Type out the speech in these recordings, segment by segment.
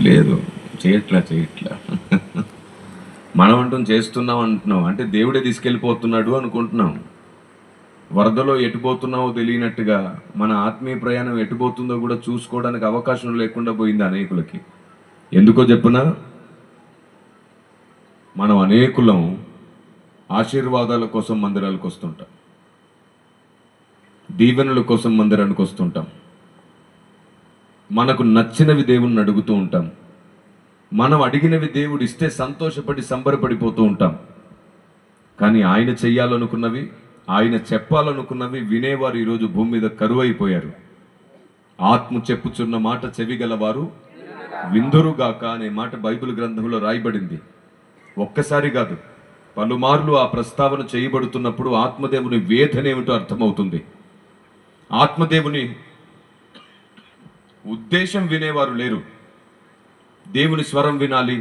లేదు, చేయట్లా మనం అంటున్నాం అంటే దేవుడే తీసుకెళ్ళిపోతున్నాడు అనుకుంటున్నాం. వరదలో ఎటుపోతున్నావో తెలియనట్టుగా మన ఆత్మీయ ప్రయాణం ఎటుపోతుందో కూడా చూసుకోవడానికి అవకాశం లేకుండా పోయింది అనేకులకి. ఎందుకో చెప్పునా, మనం అనేకులం ఆశీర్వాదాల కోసం మందిరాలకు వస్తుంటాం, దీవెనల కోసం మందిరానికి వస్తుంటాం, మనకు నచ్చినవి దేవుణ్ణి అడుగుతూ ఉంటాం, మనం అడిగినవి దేవుడు ఇస్తే సంతోషపడి సంబరపడిపోతూ ఉంటాం. కానీ ఆయన చెయ్యాలనుకున్నవి, ఆయన చెప్పాలనుకున్నవి వినేవారు ఈరోజు భూమి మీద కరువైపోయారు. ఆత్మ చెప్పుచున్న మాట చెవిగలవారు విందురుగాక అనే మాట బైబిల్ గ్రంథంలో రాయబడింది. ఒక్కసారి కాదు, పలుమార్లు ఆ ప్రస్తావన చేయబడుతున్నప్పుడు ఆత్మదేవుని వేదనేమిటో అర్థమవుతుంది. ఆత్మదేవుని ఉద్దేశం వినేవారు లేరు. దేవుని స్వరం వినాలి,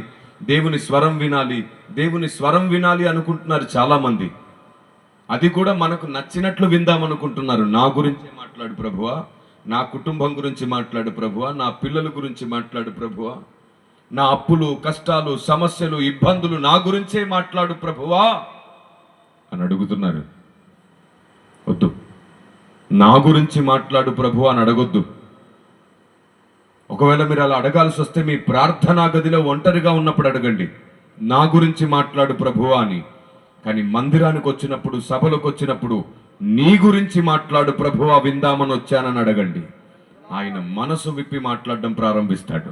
దేవుని స్వరం వినాలి, దేవుని స్వరం వినాలి అనుకుంటున్నారు చాలామంది. అది కూడా మనకు నచ్చినట్లు విందామనుకుంటున్నారు. నా గురించే మాట్లాడు ప్రభువా, నా కుటుంబం గురించి మాట్లాడు ప్రభువా, నా పిల్లల గురించి మాట్లాడు ప్రభువా, నా అప్పులు, కష్టాలు, సమస్యలు, ఇబ్బందులు నా గురించే మాట్లాడు ప్రభువా అని అడుగుతున్నారు. వద్దు, నా గురించి మాట్లాడు ప్రభువా అని అడగొద్దు. ఒకవేళ మీరు అలా అడగాల్సి వస్తే మీ ప్రార్థనా గదిలో ఒంటరిగా ఉన్నప్పుడు అడగండి, నా గురించి మాట్లాడు ప్రభువా అని. కానీ మందిరానికి వచ్చినప్పుడు, సభలకు వచ్చినప్పుడు నీ గురించి మాట్లాడు ప్రభువా విందామని వచ్చానని అడగండి. ఆయన మనసు విప్పి మాట్లాడడం ప్రారంభిస్తాడు.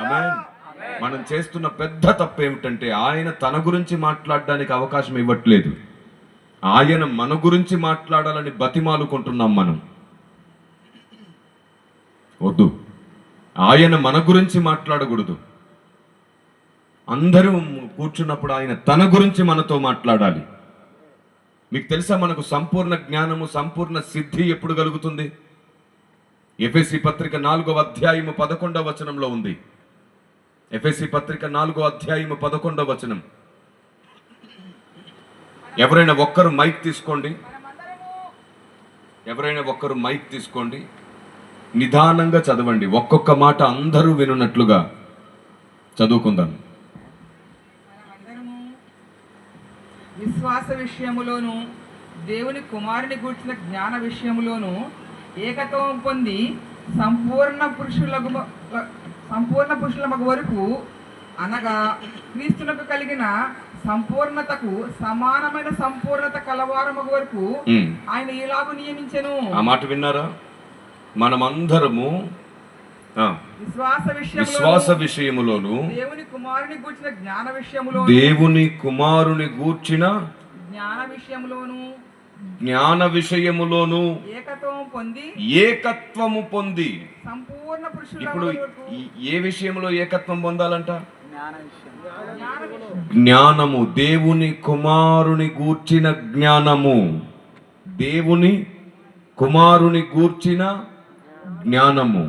ఆమేన్. మనం చేస్తున్న పెద్ద తప్పు ఏమిటంటే ఆయన తన గురించి మాట్లాడడానికి అవకాశం ఇవ్వట్లేదు. ఆయన మన గురించి మాట్లాడాలని బతిమాలుకుంటున్నాం మనం. వద్దు, ఆయన మన గురించి మాట్లాడకూడదు. అందరూ కూర్చున్నప్పుడు ఆయన తన గురించి మనతో మాట్లాడాలి. మీకు తెలుసా, మనకు సంపూర్ణ జ్ఞానము, సంపూర్ణ సిద్ధి ఎప్పుడు కలుగుతుంది? ఎఫెసీ పత్రిక 4వ అధ్యాయము 11వ వచనంలో ఉంది. ఎఫెసీ పత్రిక 4వ అధ్యాయము 11వ వచనం. ఎవరైనా ఒక్కరు మైక్ తీసుకోండి, నిదానంగా చదవండి. ఒక్కొక్క మాట అందరూ వినున్నట్లుగా చదువుకుందాం. విశ్వాస విషయములోను దేవుని కుమారుని గూర్చిన జ్ఞాన విషయములోను ఏకత్వం పొంది సంపూర్ణ పురుషుల మగ వరకు, అనగా క్రీస్తునకు కలిగిన సంపూర్ణతకు సమానమైన సంపూర్ణత కలవారు మగ వరకు ఆయన ఇలాగూ నియమించెను. ఆ మాట విన్నారా? మనమందరము విశ్వాస విషయములోను దేవుని కుమారుని గూర్చిన జ్ఞాన విషయములోను ఏకత్వము పొంది సంపూర్ణ పురుషుల. ఇప్పుడు ఏ విషయంలో ఏకత్వం పొందాలంట? జ్ఞానము. దేవుని కుమారుని గూర్చిన జ్ఞానము, దేవుని కుమారుని గూర్చిన జ్ఞానము.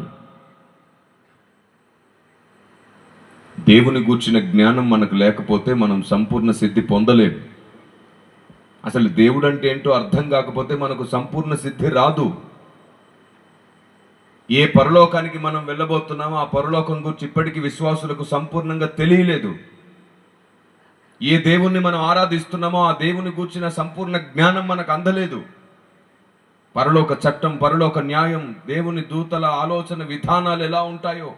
దేవుని గూర్చిన జ్ఞానం మనకు లేకపోతే మనం సంపూర్ణ సిద్ధి పొందలేము. అసలు దేవుడు అంటే ఏంటో అర్థం కాకపోతే మనకు సంపూర్ణ సిద్ధి రాదు. ఏ పరలోకానికి మనం వెళ్ళబోతున్నామో ఆ పరలోకం గురించి ఇప్పటికీ విశ్వాసులకు సంపూర్ణంగా తెలియలేదు. ఏ దేవుణ్ణి మనం ఆరాధిస్తున్నామో ఆ దేవుని గూర్చిన సంపూర్ణ జ్ఞానం మనకు అందలేదు. పరలోక చట్టం, పరలోక న్యాయం, దేవుని దూతల ఆలోచన విధానాలు ఎలా ఉంటాయో,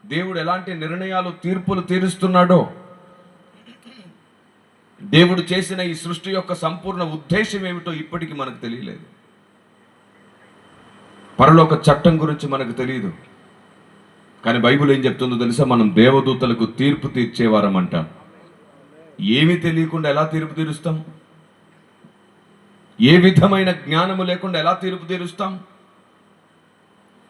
దేవుడు ఎలాంటి నిర్ణయాలు, తీర్పులు తీరుస్తున్నాడో, దేవుడు చేసిన ఈ సృష్టి యొక్క సంపూర్ణ ఉద్దేశం ఏమిటో ఇప్పటికీ మనకు తెలియలేదు. పరలోక చట్టం గురించి మనకు తెలియదు. కానీ బైబిల్ ఏం చెప్తుందో తెలుసా? మనం దేవదూతలకు తీర్పు తీర్చేవారమంట. ఏమీ తెలియకుండా ఎలా తీర్పు తీరుస్తాం? ఏ విధమైన జ్ఞానము లేకుండా ఎలా తీర్పు తీరుస్తాం?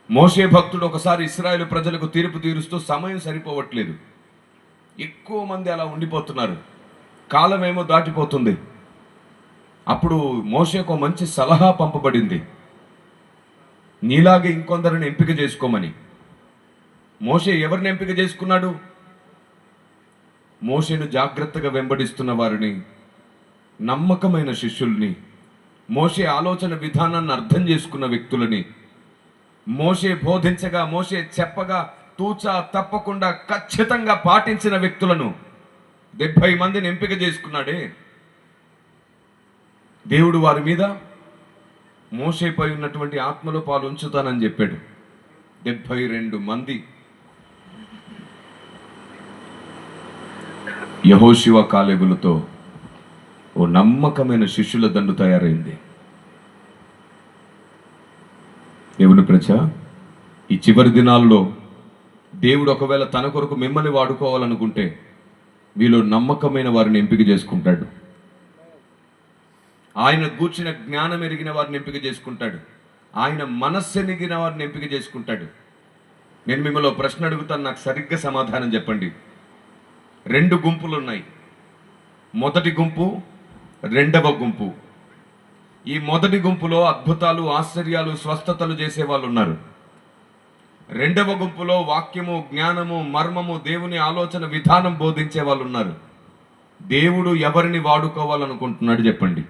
మోషే భక్తుడు ఒకసారి ఇశ్రాయేలు ప్రజలకు తీర్పు తీరుస్తూ సమయం సరిపోవట్లేదు, ఎక్కువ మంది అలా ఉండిపోతున్నారు, కాలం ఏమో దాటిపోతుంది. అప్పుడు మోషేకు మంచి సలహా పంపబడింది, నీలాగే ఇంకొందరిని ఎంపిక చేసుకోమని. మోషే ఎవరిని ఎంపిక చేసుకున్నాడు? మోషేను జాగ్రత్తగా వెంబడిస్తున్న వారిని, నమ్మకమైన శిష్యుల్ని, మోషే ఆలోచన విధానాన్ని అర్థం చేసుకున్న వ్యక్తులని, మోషే బోధించగా, మోషే చెప్పగా తూచా తప్పకుండా ఖచ్చితంగా పాటించిన వ్యక్తులను 70 మందిని ఎంపిక చేసుకున్నాడే దేవుడు. వారి మీద మోషేపై ఉన్నటువంటి ఆత్మలో పాలు ఉంచుతానని చెప్పాడు. 72 మంది యెహోషువ కాలేబులతో ఓ నమ్మకమైన శిష్యుల దండు తయారైంది. దేవుని ప్రజ, ఈ చివరి దినాల్లో దేవుడు ఒకవేళ తన కొరకు మిమ్మల్ని వాడుకోవాలనుకుంటే మీలో నమ్మకమైన వారిని ఎంపిక చేసుకుంటాడు. ఆయన గూర్చిన జ్ఞానం ఎరిగిన వారిని ఎంపిక చేసుకుంటాడు. ఆయన మనస్సు ఎరిగిన వారిని ఎంపిక చేసుకుంటాడు. నేను మిమ్మల్ని ప్రశ్న అడుగుతాను, నాకు సరిగ్గా సమాధానం చెప్పండి. 2 గుంపులు ఉన్నాయి. మొదటి గుంపు, రెండవ గుంపు. ఈ మొదటి గుంపులో అద్భుతాలు, ఆశ్చర్యాలు, స్వస్థతలు చేసే వాళ్ళు ఉన్నారు. రెండవ గుంపులో వాక్యము, జ్ఞానము, మర్మము, దేవుని ఆలోచన విధానం బోధించే వాళ్ళు ఉన్నారు. దేవుడు ఎవరిని వాడుకోవాలనుకుంటున్నాడు చెప్పండి.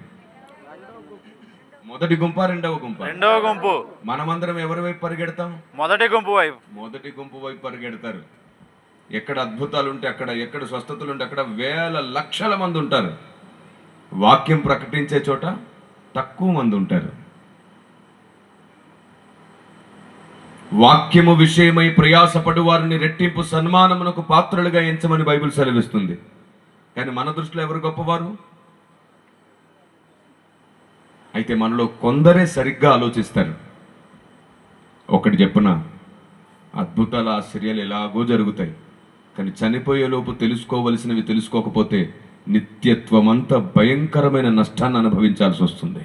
మొదటి గుంప, రెండవ గుంప? రెండవ గుంపు. మనమందరం ఎవరి వైపు పరిగెడతాం? మొదటి గుంపు వైపు. మొదటి గుంపు వైపు పరిగెడతారు. ఎక్కడ అద్భుతాలు ఉంటే అక్కడ, ఎక్కడ స్వస్థతలు ఉంటే అక్కడ వేల లక్షల మంది ఉంటారు. వాక్యం ప్రకటించే చోట తక్కువ మంది ఉంటారు. వాక్యము విషయమై ప్రయాసపడు వారిని రెట్టింపు సన్మానమునకు పాత్రలుగా ఎంచమని బైబిల్ సెలవిస్తుంది. కానీ మన దృష్టిలో ఎవరు గొప్పవారు? అయితే మనలో కొందరే సరిగ్గా ఆలోచిస్తారు. ఒకటి చెప్పున, అద్భుతాల ఆశ్చర్యాలు ఎలాగో జరుగుతాయి, కానీ చనిపోయేలోపు తెలుసుకోవలసినవి తెలుసుకోకపోతే నిత్యత్వం అంతా భయంకరమైన నష్టాన్ని అనుభవించాల్సి వస్తుంది.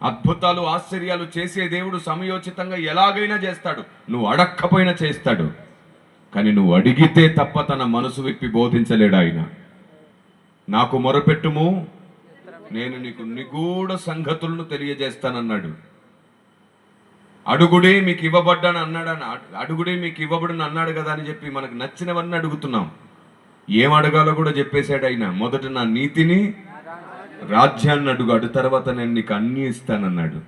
అద్భుతాలు, ఆశ్చర్యాలు చేసే దేవుడు సమయోచితంగా ఎలాగైనా చేస్తాడు. నువ్వు అడక్కపోయినా చేస్తాడు. కానీ నువ్వు అడిగితే తప్ప తన మనసు విప్పి బోధించలేడు ఆయన. నాకు మొరపెట్టుము, నేను నీకు నిగూఢ సంగతులను తెలియజేస్తానన్నాడు. అడుగుడే మీకు ఇవ్వబడ్డాను అన్నాడు. అడుగుడే మీకు ఇవ్వబడును అన్నాడు కదా అని చెప్పి మనకు నచ్చినవన్నీ అడుగుతున్నాం. ఏం అడగాలో కూడా చెప్పేశాడు ఆయన. మొదట నా నీతిని, రాజ్యాన్ని అడుగు, తర్వాత నేను నీకు అన్నీ ఇస్తానన్నాడు.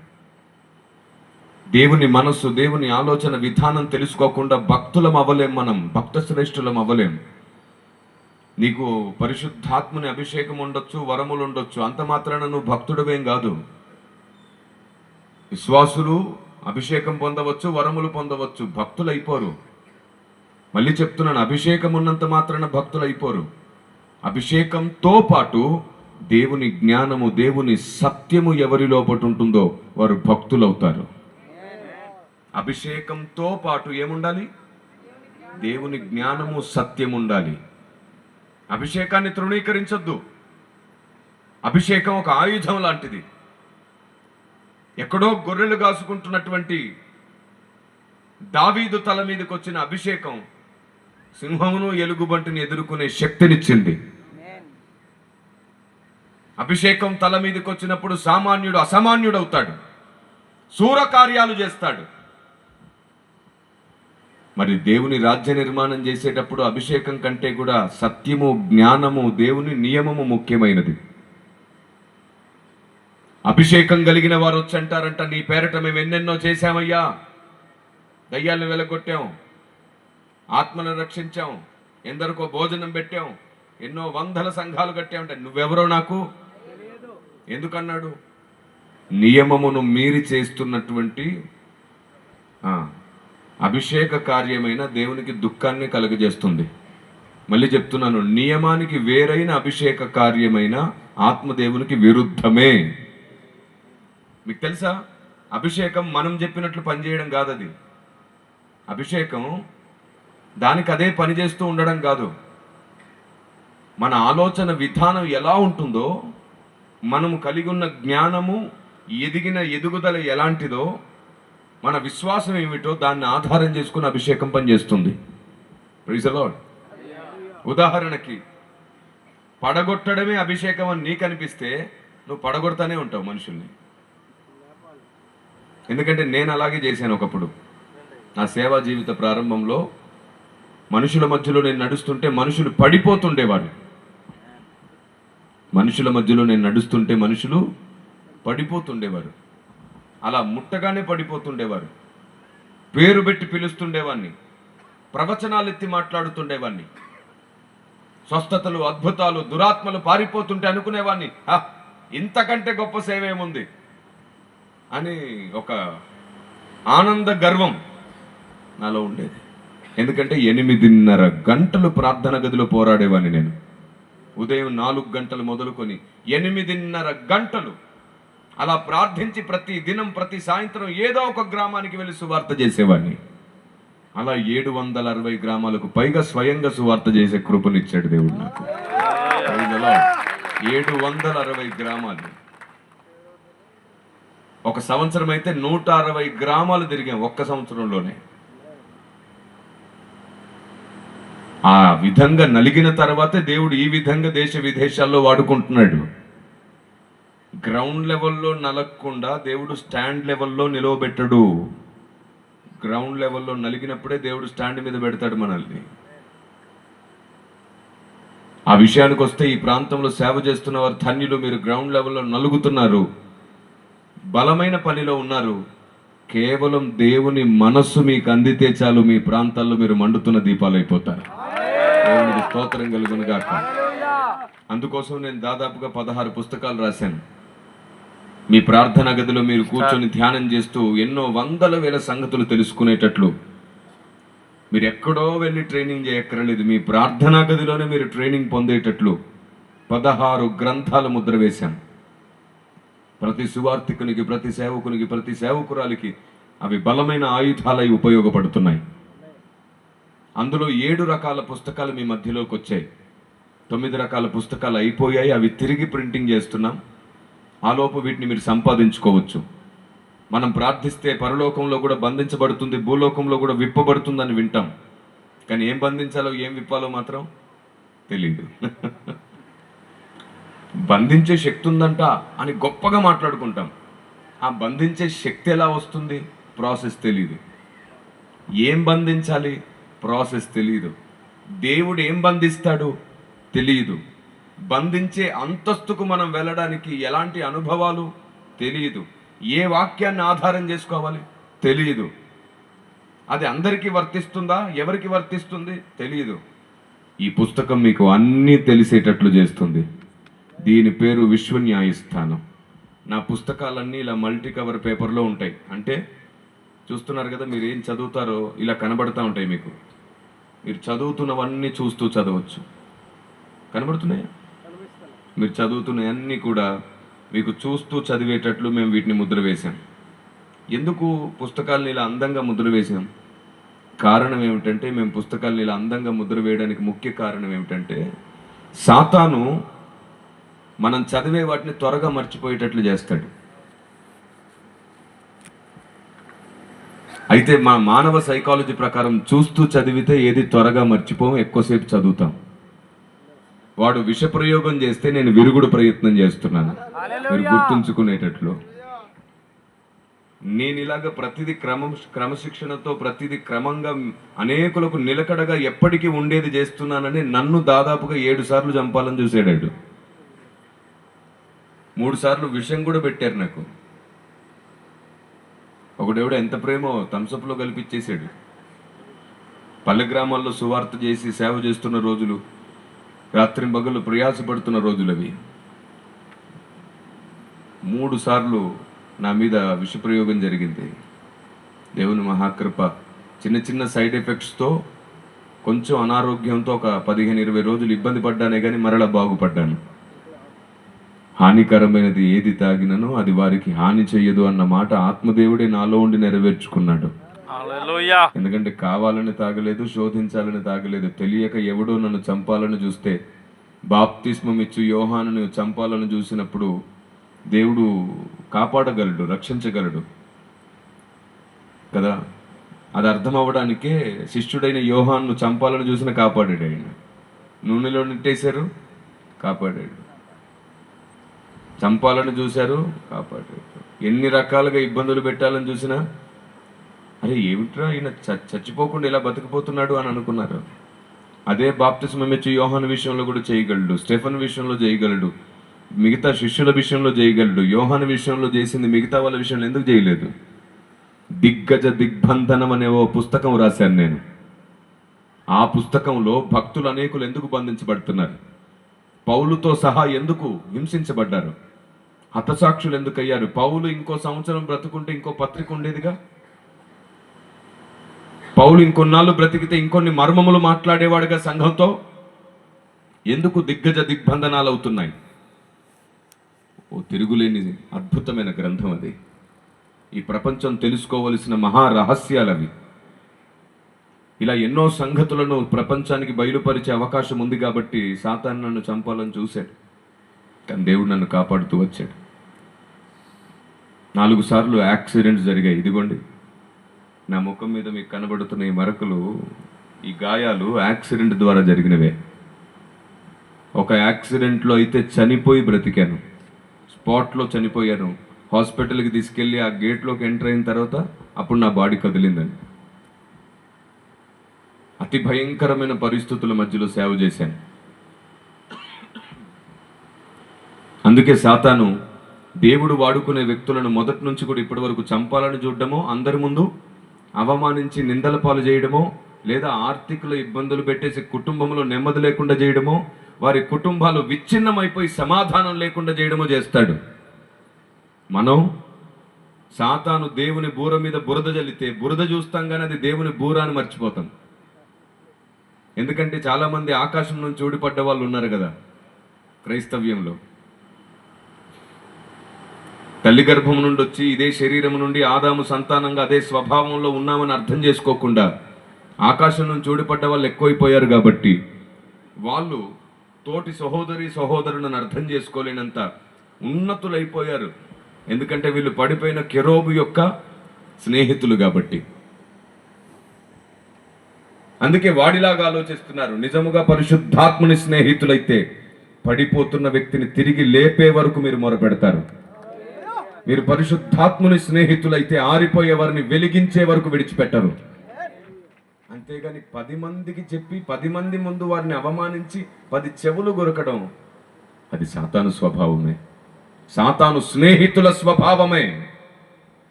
దేవుని మనస్సు, దేవుని ఆలోచన విధానం తెలుసుకోకుండా భక్తులం అవ్వలేం. మనం భక్త శ్రేష్ఠులం అవ్వలేం. నీకు పరిశుద్ధాత్మని అభిషేకం ఉండొచ్చు, వరములు ఉండొచ్చు, అంత మాత్రాన నువ్వు భక్తుడివేం కాదు. విశ్వాసులు అభిషేకం పొందవచ్చు, వరములు పొందవచ్చు, భక్తులు అయిపోరు. మళ్ళీ చెప్తున్నాను, అభిషేకం ఉన్నంత మాత్రాన భక్తులు అయిపోరు. అభిషేకంతో పాటు దేవుని జ్ఞానము, దేవుని సత్యము ఎవరి లోపట ఉంటుందో వారు భక్తులు అవుతారు. అభిషేకంతో పాటు ఏముండాలి? దేవుని జ్ఞానము, సత్యం ఉండాలి. అభిషేకాన్ని తృణీకరించొద్దు. అభిషేకం ఒక ఆయుధం లాంటిది. ఎక్కడో గొర్రెలు కాసుకుంటున్నటువంటి దావీదు తల మీదకి వచ్చిన అభిషేకం సింహమును, ఎలుగుబంటిని ఎదుర్కొనే శక్తినిచ్చింది. అభిషేకం తల మీదకి వచ్చినప్పుడు సామాన్యుడు అసామాన్యుడు అవుతాడు, శూర కార్యాలు చేస్తాడు. మరి దేవుని రాజ్య నిర్మాణం చేసేటప్పుడు అభిషేకం కంటే కూడా సత్యము, జ్ఞానము, దేవుని నియమము ముఖ్యమైనది. అభిషేకం కలిగిన వారు వచ్చి అంటారంట, నీ పేరట మేము ఎన్నెన్నో చేశామయ్యా, దయ్యాలను వెలగొట్టాం, ఆత్మను రక్షించాం, ఎందరికో భోజనం పెట్టాం, ఎన్నో వందల సంఘాలు కట్టామంటే నువ్వెవరో నాకు ఎందుకన్నాడు? నియమమును మీరి చేస్తున్నటువంటి అభిషేక కార్యమైన దేవునికి దుఃఖాన్ని కలుగజేస్తుంది. మళ్ళీ చెప్తున్నాను, నియమానికి వేరైన అభిషేక కార్యమైన ఆత్మదేవునికి విరుద్ధమే. మీకు తెలుసా, అభిషేకం మనం చెప్పినట్లు పనిచేయడం కాదు. అది అభిషేకం దానికి అదే పని చేస్తూ ఉండడం కాదు. మన ఆలోచన విధానం ఎలా ఉంటుందో, మనము కలిగి ఉన్న జ్ఞానము, ఎదిగిన ఎదుగుదల ఎలాంటిదో, మన విశ్వాసం ఏమిటో దాన్ని ఆధారం చేసుకుని అభిషేకం పనిచేస్తుంది. Praise the Lord. ఉదాహరణకి పడగొట్టడమే అభిషేకం అని నీకు అనిపిస్తే నువ్వు పడగొడతానే ఉంటావు మనుషుల్ని. ఎందుకంటే నేను అలాగే చేశాను ఒకప్పుడు. నా సేవా జీవిత ప్రారంభంలో మనుషుల మధ్యలో నేను నడుస్తుంటే మనుషులు పడిపోతుండేవారు. మనుషుల మధ్యలో నేను నడుస్తుంటే మనుషులు పడిపోతుండేవారు. అలా ముట్టగానే పడిపోతుండేవారు. పేరు పెట్టి పిలుస్తుండేవాడిని, ప్రవచనాలు ఎత్తి మాట్లాడుతుండేవాడిని. స్వస్థతలు, అద్భుతాలు, దురాత్మలు పారిపోతుంటే అనుకునేవాడిని, ఇంతకంటే గొప్ప సేవ ఏముంది అని ఒక ఆనంద గర్వం నాలో ఉండేది. ఎందుకంటే 8:30 గంటలు ప్రార్థన గదిలో పోరాడేవాడిని నేను. ఉదయం 4 గంటలు మొదలుకొని 8:30 గంటలు అలా ప్రార్థించి ప్రతి దినం ప్రతి సాయంత్రం ఏదో ఒక గ్రామానికి వెళ్ళి సువార్త చేసేవాడిని. అలా 760 గ్రామాలకు పైగా స్వయంగా సువార్త చేసే కృపనిచ్చాడు దేవుడు నాకు. 760 గ్రామాలు. ఒక సంవత్సరం అయితే 160 గ్రామాలు తిరిగాం ఒక్క సంవత్సరంలోనే. ఆ విధంగా నలిగిన తర్వాతే దేవుడు ఈ విధంగా దేశ విదేశాల్లో వాడుకుంటున్నాడు. గ్రౌండ్ లెవెల్లో నలగకుండా దేవుడు స్టాండ్ లెవెల్లో నిలవబెట్టడు. గ్రౌండ్ లెవెల్లో నలిగినప్పుడే దేవుడు స్టాండ్ మీద పెడతాడు మనల్ని. ఆ విషయానికి వస్తే ఈ ప్రాంతంలో సేవ చేస్తున్న వారు ధన్యులు. మీరు గ్రౌండ్ లెవెల్లో నలుగుతున్నారు, బలమైన పనిలో ఉన్నారు. కేవలం దేవుని మనస్సు మీకు అందితే చాలు, మీ ప్రాంతాల్లో మీరు మండుతున్న దీపాలు అయిపోతారు. దేవునికి స్తోత్రం కలుగును గాక. అందుకోసం నేను దాదాపుగా 16 పుస్తకాలు రాశాను. మీ ప్రార్థన గదిలో మీరు కూర్చొని ధ్యానం చేస్తూ ఎన్నో వందల వేల సంగతులు తెలుసుకునేటట్లు, మీరు ఎక్కడో వెళ్ళి ట్రైనింగ్ చేయక్కర్లేదు, మీ ప్రార్థనా గదిలోనే మీరు ట్రైనింగ్ పొందేటట్లు 16 గ్రంథాలు ముద్ర వేశాం. ప్రతి సువార్థికునికి, ప్రతి సేవకునికి, ప్రతి సేవకురాలికి అవి బలమైన ఆయుధాలై ఉపయోగపడుతున్నాయి. అందులో 7 రకాల పుస్తకాలు మీ మధ్యలోకి వచ్చాయి. 9 రకాల పుస్తకాలు అయిపోయాయి, అవి తిరిగి ప్రింటింగ్ చేస్తున్నాం. ఆలోపు వీటిని మీరు సంపాదించుకోవచ్చు. మనం ప్రార్థిస్తే పరలోకంలో కూడా బంధించబడుతుంది, భూలోకంలో కూడా విప్పబడుతుందని వింటాం. కానీ ఏం బంధించాలో ఏం విప్పాలో మాత్రం తెలియదు. బంధించే శక్తి ఉందంట అని గొప్పగా మాట్లాడుకుంటాం. ఆ బంధించే శక్తి ఎలా వస్తుంది? ప్రాసెస్ తెలియదు. ఏం బంధించాలి? ప్రాసెస్ తెలియదు. దేవుడు ఏం బంధిస్తాడు? తెలియదు. బంధించే అంతస్తుకు మనం వెళ్ళడానికి ఎలాంటి అనుభవాలు తెలియదు. ఏ వాక్యాన్ని ఆధారం చేసుకోవాలి తెలియదు. అది అందరికీ వర్తిస్తుందా, ఎవరికి వర్తిస్తుంది తెలియదు. ఈ పుస్తకం మీకు అన్నీ తెలిసేటట్లు చేస్తుంది. దీని పేరు విశ్వ న్యాయస్థానం. నా పుస్తకాలన్నీ ఇలా మల్టీ కవర్ పేపర్లో ఉంటాయి. అంటే చూస్తున్నారు కదా, మీరు ఏం చదువుతారో ఇలా కనబడుతూ ఉంటాయి మీకు. మీరు చదువుతున్నవన్నీ చూస్తూ చదవచ్చు. కనబడుతున్నాయా? మీరు చదువుతున్నవన్నీ కూడా మీకు చూస్తూ చదివేటట్లు మేము వీటిని ముద్ర వేశాం. ఎందుకు పుస్తకాలను ఇలా అందంగా ముద్ర వేశాం? కారణం ఏమిటంటే, మేము పుస్తకాలను ఇలా అందంగా ముద్ర వేయడానికి ముఖ్య కారణం ఏమిటంటే, సాతాను మనం చదివే వాటిని త్వరగా మర్చిపోయేటట్లు చేస్తాడు. అయితే మా మానవ సైకాలజీ ప్రకారం చూస్తూ చదివితే ఏది త్వరగా మర్చిపోం, ఎక్కువసేపు చదువుతాం. వాడు విషప్రయోగం చేస్తే నేను విరుగుడు ప్రయత్నం చేస్తున్నాను, మీరు గుర్తుంచుకునేటట్లు. నేను ఇలాగ ప్రతిదీ క్రమశిక్షణతో ప్రతిదీ క్రమంగా అనేకులకు నిలకడగా ఎప్పటికీ ఉండేది చేస్తున్నానని నన్ను దాదాపుగా 7 సార్లు చంపాలని చూసాడు. 3 సార్లు విషం కూడా పెట్టారు నాకు. ఒకడెవడో ఎంత ప్రేమో థమ్సప్లో కల్పించేశాడు. పల్లె గ్రామాల్లో సువార్త చేసి సేవ చేస్తున్న రోజులు, రాత్రింబగళ్ళు ప్రయాసపడుతున్న రోజులు అవి. 3 సార్లు నా మీద విషప్రయోగం జరిగింది. దేవుని మహాకృప. చిన్న చిన్న సైడ్ ఎఫెక్ట్స్తో, కొంచెం అనారోగ్యంతో ఒక 15-20 రోజులు ఇబ్బంది పడ్డానే కానీ మరలా బాగుపడ్డాను. హానికరమైనది ఏది తాగినను అది వారికి హాని చెయ్యదు అన్న మాట ఆత్మదేవుడే నాలో ఉండి నెరవేర్చుకున్నాడు. ఎందుకంటే కావాలని తాగలేదు, శోధించాలని తాగలేదు. తెలియక ఎవడో నన్ను చంపాలని చూస్తే, బాప్తిస్మం ఇచ్చు యోహానును చంపాలని చూసినప్పుడు దేవుడు కాపాడగలడు, రక్షించగలడు కదా. అది అర్థం అవ్వడానికే శిష్యుడైన యోహాను చంపాలని చూసిన కాపాడాడు. ఆయన నూనెలో నెట్టేశారు, కాపాడాడు. చంపాలని చూశారు, కాపాడాడు. ఎన్ని రకాలుగా ఇబ్బందులు పెట్టాలని చూసినా, అరే ఏమిట్రా ఈయన చచ్చిపోకుండా ఇలా బతికిపోతున్నాడు అని అనుకున్నారు. అదే బాప్తిస్మం ఇచ్చే యోహాను విషయంలో కూడా చేయగలడు, స్టెఫెన్ విషయంలో చేయగలడు, మిగతా శిష్యుల విషయంలో చేయగలడు. యోహాను విషయంలో చేసింది మిగతా వాళ్ళ విషయంలో ఎందుకు చేయలేదు? దిగ్గజ దిగ్బంధనం అనే ఓ పుస్తకం రాశాను నేను. ఆ పుస్తకంలో భక్తులు అనేకులు ఎందుకు బంధించబడుతున్నారు, పౌలుతో సహా ఎందుకు హింసించబడ్డారు, హతసాక్షులు ఎందుకు అయ్యారు? పౌలు ఇంకో సంవత్సరం బ్రతుకుంటే ఇంకో పత్రిక ఉండేదిగా. పౌలు ఇంకొన్నాళ్ళు బ్రతికితే ఇంకొన్ని మర్మములు మాట్లాడేవాడుగా సంఘంతో. ఎందుకు దిగ్బంధనాలు అవుతున్నాయి? ఓ తిరుగులేని అద్భుతమైన గ్రంథం అది. ఈ ప్రపంచం తెలుసుకోవలసిన మహా రహస్యాలవి. ఇలా ఎన్నో సంగతులను ప్రపంచానికి బయలుపరిచే అవకాశం ఉంది కాబట్టి సాతాను నన్ను చంపాలని చూశాడు, కానీ దేవుడు నన్ను కాపాడుతూ వచ్చాడు. 4 సార్లు యాక్సిడెంట్స్ జరిగాయి. ఇదిగోండి నా ముఖం మీద మీకు కనబడుతున్న ఈ మరకలు, ఈ గాయాలు యాక్సిడెంట్ ద్వారా జరిగినవే. ఒక యాక్సిడెంట్లో అయితే చనిపోయి బ్రతికాను, స్పాట్లో చనిపోయాను. హాస్పిటల్కి తీసుకెళ్ళి ఆ గేట్లోకి ఎంటర్ అయిన తర్వాత అప్పుడు నా బాడీ కదిలిందండి. అతి భయంకరమైన పరిస్థితుల మధ్యలో సేవ చేశాను. అందుకే సాతాను దేవుడు వాడుకునే వ్యక్తులను మొదటి నుంచి కూడా ఇప్పటి వరకు చంపాలని చూడడమో, అందరి ముందు అవమానించి నిందల పాలు చేయడమో, లేదా ఆర్థిక ఇబ్బందులు పెట్టేసి కుటుంబంలో నెమ్మది లేకుండా చేయడమో, వారి కుటుంబాలు విచ్ఛిన్నమైపోయి సమాధానం లేకుండా చేయడమో చేస్తాడు. మనం సాతాను దేవుని బూర మీద బురద జల్లితే బురద చూస్తాం కానీ అది దేవుని బూర అని మర్చిపోతాం. ఎందుకంటే చాలామంది ఆకాశం నుంచి ఊడిపడ్డ వాళ్ళు ఉన్నారు కదా క్రైస్తవ్యంలో. తల్లి గర్భం నుండి వచ్చి ఇదే శరీరం నుండి ఆదాము సంతానంగా అదే స్వభావంలో ఉన్నామని అర్థం చేసుకోకుండా ఆకాశం నుంచి ఊడిపడ్డ వాళ్ళు ఎక్కువైపోయారు కాబట్టి వాళ్ళు తోటి సహోదరులను అర్థం చేసుకోలేనంత ఉన్నతులైపోయారు. ఎందుకంటే వీళ్ళు పడిపోయిన కెరూబు యొక్క స్నేహితులు కాబట్టి. అందుకే వాడిలాగా ఆలోచిస్తున్నారు. నిజముగా పరిశుద్ధాత్ముని స్నేహితులైతే పడిపోతున్న వ్యక్తిని తిరిగి లేపే వరకు మీరు మొరపెడతారు. మీరు పరిశుద్ధాత్ముని స్నేహితులైతే ఆరిపోయే వారిని వెలిగించే వరకు విడిచిపెట్టరు. అంతేగాని 10 మందికి చెప్పి 10 మంది ముందు వారిని అవమానించి 10 చెవులు గొరకడం అది సాతాను స్వభావమే, సాతాను స్నేహితుల స్వభావమే.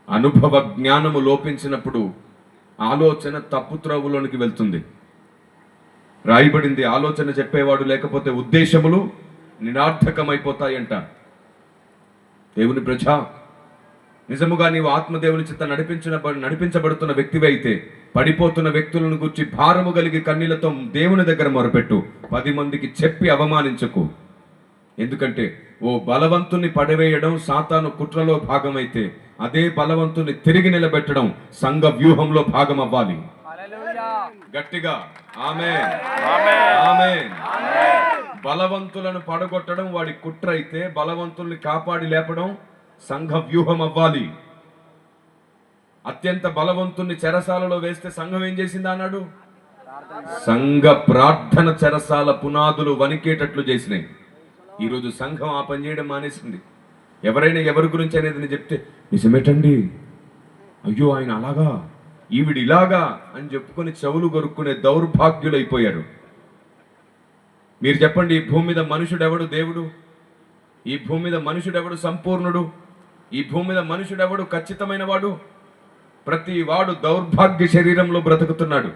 అనుభవ జ్ఞానము లోపించినప్పుడు ఆలోచన తప్పు త్రోవలోనికి వెళ్తుంది. రాయబడింది, ఆలోచన చెప్పేవాడు లేకపోతే ఉద్దేశములు నిరర్థకమైపోతాయంట. దేవుని ప్రజ, నిజముగా నీవు ఆత్మదేవుని చేత నడిపించబడుతున్న వ్యక్తివి అయితే పడిపోతున్న వ్యక్తులను గురించి భారము కలిగి కన్నీళ్లతో దేవుని దగ్గర మొరపెట్టు. 10 మందికి చెప్పి అవమానించకు. ఎందుకంటే ఓ బలవంతుని పడవేయడం సాతాను కుట్రలో భాగమైతే అదే బలవంతుని తిరిగి నిలబెట్టడం సంఘ వ్యూహంలో భాగం అవ్వాలి. గట్టిగా ఆమేన్, ఆమేన్. బలవంతులను పడగొట్టడం వాడి కుట్ర అయితే బలవంతుల్ని కాపాడి లేపడం సంఘ వ్యూహం అవ్వాలి. అత్యంత బలవంతుని చెరసాలలో వేస్తే సంఘం ఏం చేసింది అన్నాడు? సంఘ ప్రార్థన చెరసాల పునాదులు వణికేటట్లు చేసినాయి. ఈరోజు సంఘం ఆ పని చేయడం మానేసింది. ఎవరైనా ఎవరి గురించి అనేది చెప్తే నిజమేటండి, అయ్యో ఆయన అలాగా, ఈవిడ ఇలాగా అని చెప్పుకొని చెవులు కొరుక్కునే దౌర్భాగ్యులైపోయారు. మీరు చెప్పండి, ఈ భూమి మీద మనుషుడెవడు దేవుడు? ఈ భూమి మీద మనుషుడెవడు సంపూర్ణుడు? ఈ భూమి మీద మనుషుడెవడు ఖచ్చితమైన వాడు? ప్రతి వాడు దౌర్భాగ్య శరీరంలో బ్రతుకుతున్నాడు.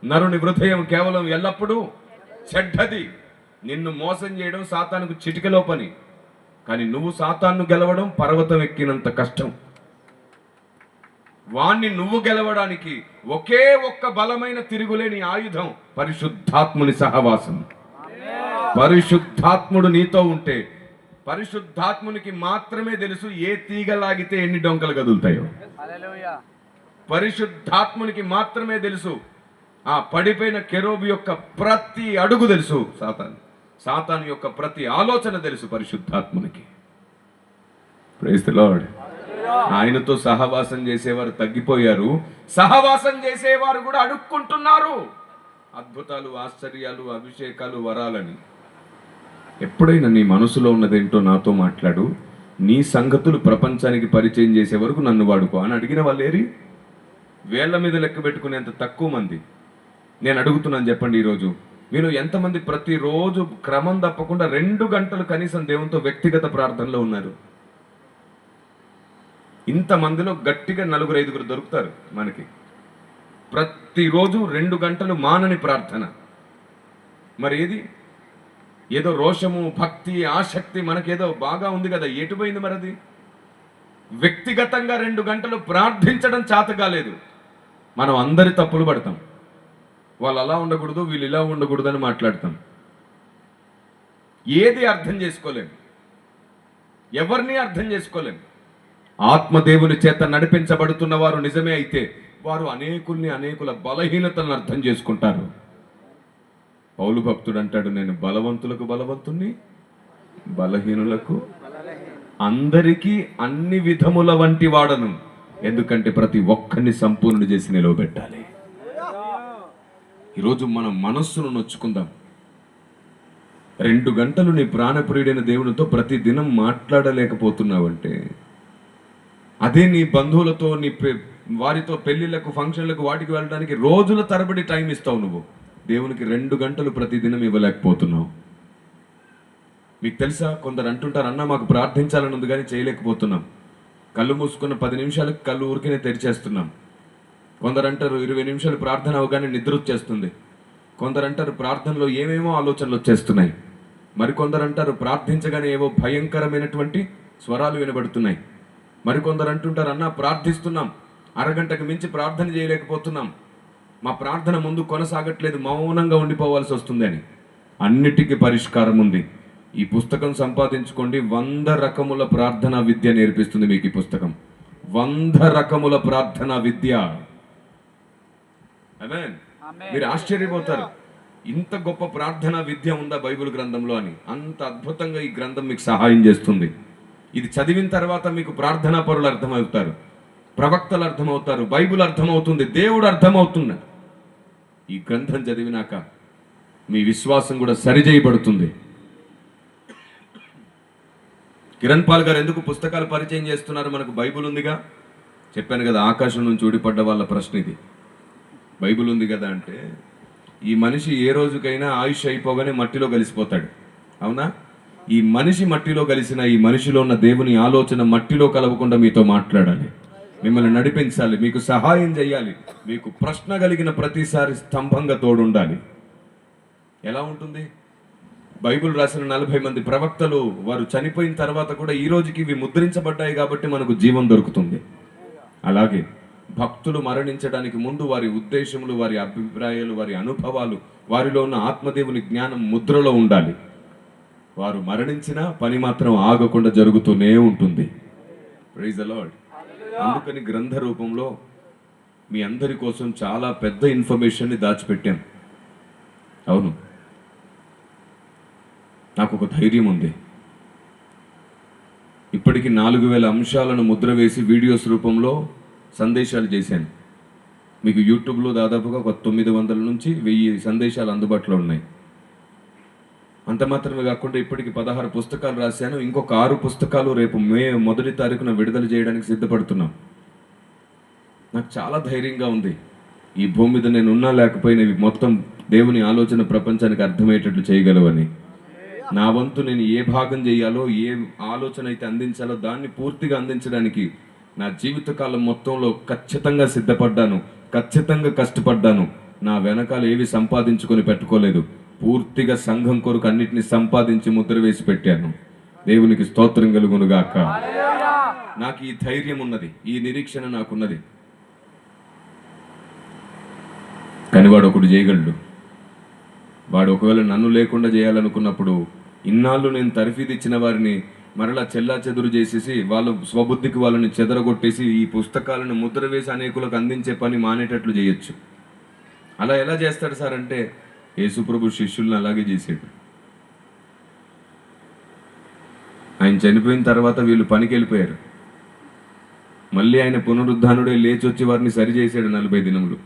నరుని హృదయం కేవలం ఎల్లప్పుడూ చెడ్డది. నిన్ను మోసం చేయడం సాతానుకు చిటికలో పని, కానీ నువ్వు సాతాన్ను గెలవడం పర్వతం ఎక్కినంత కష్టం. వాణ్ణి నువ్వు గెలవడానికి ఒకే ఒక్క బలమైన తిరుగులేని ఆయుధం పరిశుద్ధాత్ముని సహవాసం. పరిశుద్ధాత్ముడు నీతో ఉంటే పరిశుద్ధాత్మునికి మాత్రమే తెలుసు ఏ తీగ లాగితే ఎన్ని డొంకలు కదులుతాయో. పరిశుద్ధాత్మునికి మాత్రమే తెలుసు ఆ పడిపోయిన కెరూబు యొక్క ప్రతి అడుగు తెలుసు. సాతాను యొక్క ప్రతి ఆలోచన తెలుసు పరిశుద్ధాత్మునికి. Praise the lord. ఆయనతో సహవాసం చేసేవారు తగ్గిపోయారు, సహవాసం చేసేవారు కూడా అడుక్కుంటున్నారు అద్భుతాలు, ఆశ్చర్యాలు, అభిషేకాలు, వరాలని. ఎప్పుడైనా నీ మనసులో ఉన్నదేంటో నాతో మాట్లాడు, నీ సంగతులు ప్రపంచానికి పరిచయం చేసే వరకు నన్ను వాడుకో అని అడిగిన వాళ్ళు ఏరి? వేళ్ల మీద లెక్క పెట్టుకునేంత తక్కువ మంది. నేను అడుగుతున్నాను, చెప్పండి, ఈరోజు మీరు ఎంతమంది ప్రతిరోజు క్రమం తప్పకుండా 2 గంటలు కనీసం దేవునితో వ్యక్తిగత ప్రార్థనలో ఉన్నారు? ఇంతమందిలో గట్టిగా 4-5 దొరుకుతారు మనకి. ప్రతిరోజు 2 గంటలు మానని ప్రార్థన. మరి ఏదో రోషము, భక్తి, ఆసక్తి మనకేదో బాగా ఉంది కదా, ఎటుపోయింది మరి అది? వ్యక్తిగతంగా 2 గంటలు ప్రార్థించడం చేత కాలేదు. మనం అందరి తప్పులు పడతాం. వాళ్ళు అలా ఉండకూడదు, వీళ్ళు ఇలా ఉండకూడదు అని మాట్లాడతాం. ఏది అర్థం చేసుకోలేం, ఎవరిని అర్థం చేసుకోలేం. ఆత్మదేవుని చేత నడిపించబడుతున్న వారు నిజమే అయితే వారు అనేకుల బలహీనతలను అర్థం చేసుకుంటారు. పౌలు భక్తుడు అంటాడు, నేను బలవంతులకు బలవంతుణ్ణి, బలహీనులకు, అందరికీ అన్ని విధముల వంటి వాడను, ఎందుకంటే ప్రతి ఒక్కరిని సంపూర్ణ చేసి నిలవబెట్టాలి. ఈరోజు మనం మనస్సును నొచ్చుకుందాం. 2 గంటలు నీ ప్రాణప్రియుడైన దేవునితో ప్రతి దినం మాట్లాడలేకపోతున్నావంటే, అదే నీ బంధువులతో, వారితో పెళ్లిళ్లకు, ఫంక్షన్లకు, వాటికి వెళ్ళడానికి రోజుల తరబడి టైం ఇస్తావు. నువ్వు దేవునికి 2 గంటలు ప్రతి దినం ఇవ్వలేకపోతున్నావు. మీకు తెలుసా, కొందరు అంటుంటారు, అన్న మాకు ప్రార్థించాలని ఉంది కానీ చేయలేకపోతున్నాం. కళ్ళు మూసుకున్న 10 నిమిషాలకు కళ్ళు ఊరికనే తెరిచేస్తున్నాం. కొందరు అంటారు 20 నిమిషాలు ప్రార్థన అవగానే నిద్ర వచ్చేస్తుంది. కొందరు అంటారు ప్రార్థనలో ఏమేమో ఆలోచనలు వచ్చేస్తున్నాయి. మరికొందరు అంటారు ప్రార్థించగానే ఏవో భయంకరమైనటువంటి స్వరాలు వినబడుతున్నాయి. మరికొందరు అంటుంటారు, అన్న ప్రార్థిస్తున్నాం, అరగంటకు మించి ప్రార్థన చేయలేకపోతున్నాం, మా ప్రార్థన ముందు కొనసాగట్లేదు, మౌనంగా ఉండిపోవాల్సి వస్తుంది అని. అన్నిటికీ పరిష్కారం ఉంది. ఈ పుస్తకం సంపాదించుకోండి. 100 రకముల ప్రార్థనా విద్య నేర్పిస్తుంది మీకు ఈ పుస్తకం. 100 రకముల ప్రార్థనా విద్య. ఆమేన్. మీరు ఆశ్చర్యపోతారు, ఇంత గొప్ప ప్రార్థనా విద్య ఉందా బైబిల్ గ్రంథంలో అని. అంత అద్భుతంగా ఈ గ్రంథం మీకు సహాయం చేస్తుంది. ఇది చదివిన తర్వాత మీకు ప్రార్థనా పరులు అర్థమవుతారు, ప్రవక్తలు అర్థమవుతారు, బైబిల్ అర్థమవుతుంది, దేవుడు అర్థమవుతున్నాడు. ఈ గ్రంథం చదివినాక మీ విశ్వాసం కూడా సరిచేయబడుతుంది. కిరణ్ పాల్ గారు ఎందుకు పుస్తకాలు పరిచయం చేస్తున్నారు? మనకు బైబిల్ ఉందిగా. చెప్పాను కదా, ఆకాశం నుంచి ఊడిపడ్డ వాళ్ళ ప్రశ్న ఇది. బైబిల్ ఉంది కదా అంటే, ఈ మనిషి ఏ రోజుకైనా ఆయుష్ అయిపోగానే మట్టిలో కలిసిపోతాడు, అవునా? ఈ మనిషి మట్టిలో కలిసిన ఈ మనిషిలో ఉన్న దేవుని ఆలోచన మట్టిలో కలవకుండా మీతో మాట్లాడాలి, మిమ్మల్ని నడిపించాలి, మీకు సహాయం చేయాలి. మీకు ప్రశ్న కలిగిన ప్రతిసారి స్తంభంగా తోడుండాలి. ఎలా ఉంటుంది? బైబిల్ రాసిన 40 మంది ప్రవక్తలు వారు చనిపోయిన తర్వాత కూడా ఈ రోజుకి ఇవి ముద్రించబడ్డాయి కాబట్టి మనకు జీవం దొరుకుతుంది. అలాగే భక్తులు మరణించడానికి ముందు వారి ఉద్దేశములు, వారి అభిప్రాయాలు, వారి అనుభవాలు, వారిలో ఉన్న ఆత్మదేవుని జ్ఞానం ముద్రలో ఉండాలి. వారు మరణించినా పని మాత్రం ఆగకుండా జరుగుతూనే ఉంటుంది. Praise the Lord. అందుకని గ్రంథ రూపంలో మీ అందరి కోసం చాలా పెద్ద ఇన్ఫర్మేషన్ని దాచిపెట్టాం. అవును, నాకు ఒక ధైర్యం ఉంది. ఇప్పటికి 4000 అంశాలను ముద్ర వేసి వీడియోస్ రూపంలో సందేశాలు చేశాను. మీకు యూట్యూబ్లో దాదాపుగా ఒక 900 నుంచి 1000 సందేశాలు అందుబాటులో ఉన్నాయి. అంత మాత్రమే కాకుండా ఇప్పటికి 16 పుస్తకాలు రాశాను. ఇంకొక 6 పుస్తకాలు రేపు మే 1వ తారీఖున విడుదల చేయడానికి సిద్ధపడుతున్నాం. నాకు చాలా ధైర్యంగా ఉంది. ఈ భూమి మీద నేను ఉన్నా లేకపోయినా ఇవి మొత్తం దేవుని ఆలోచన ప్రపంచానికి అర్థమయ్యేటట్లు చేయగలవని. నా వంతు నేను ఏ భాగం చేయాలో, ఏ ఆలోచన అయితే అందించాలో దాన్ని పూర్తిగా అందించడానికి నా జీవితకాలం మొత్తంలో ఖచ్చితంగా సిద్ధపడ్డాను, ఖచ్చితంగా కష్టపడ్డాను. నా వెనకాల ఏవి సంపాదించుకొని పెట్టుకోలేదు. పూర్తిగా సంఘం కొరకు అన్నిటిని సంపాదించి ముద్ర వేసి పెట్టాను. దేవునికి స్తోత్రం కలుగును గాక. నాకు ఈ ధైర్యం ఉన్నది, ఈ నిరీక్షణ నాకున్నది. కానీ వాడు ఒకడు చేయగలడు. వాడు ఒకవేళ నన్ను లేకుండా చేయాలనుకున్నప్పుడు ఇన్నాళ్ళు నేను తర్ఫీదు ఇచ్చిన వారిని మరలా చెల్లా చెదురు చేసేసి వాళ్ళ స్వబుద్ధికి వాళ్ళని చెదరగొట్టేసి ఈ పుస్తకాలను ముద్ర వేసి అనేకులకు అందించే పని మానేటట్లు చేయొచ్చు. అలా ఎలా చేస్తాడు సార్ అంటే, యేసుప్రభు శిష్యుల్ని అలాగే చేసాడు. ఆయన చనిపోయిన తర్వాత వీళ్ళు పనికి వెళ్ళిపోయారు. మళ్ళీ ఆయన పునరుద్ధానుడే లేచి వచ్చి వారిని సరిచేశాడు. 40 దినములు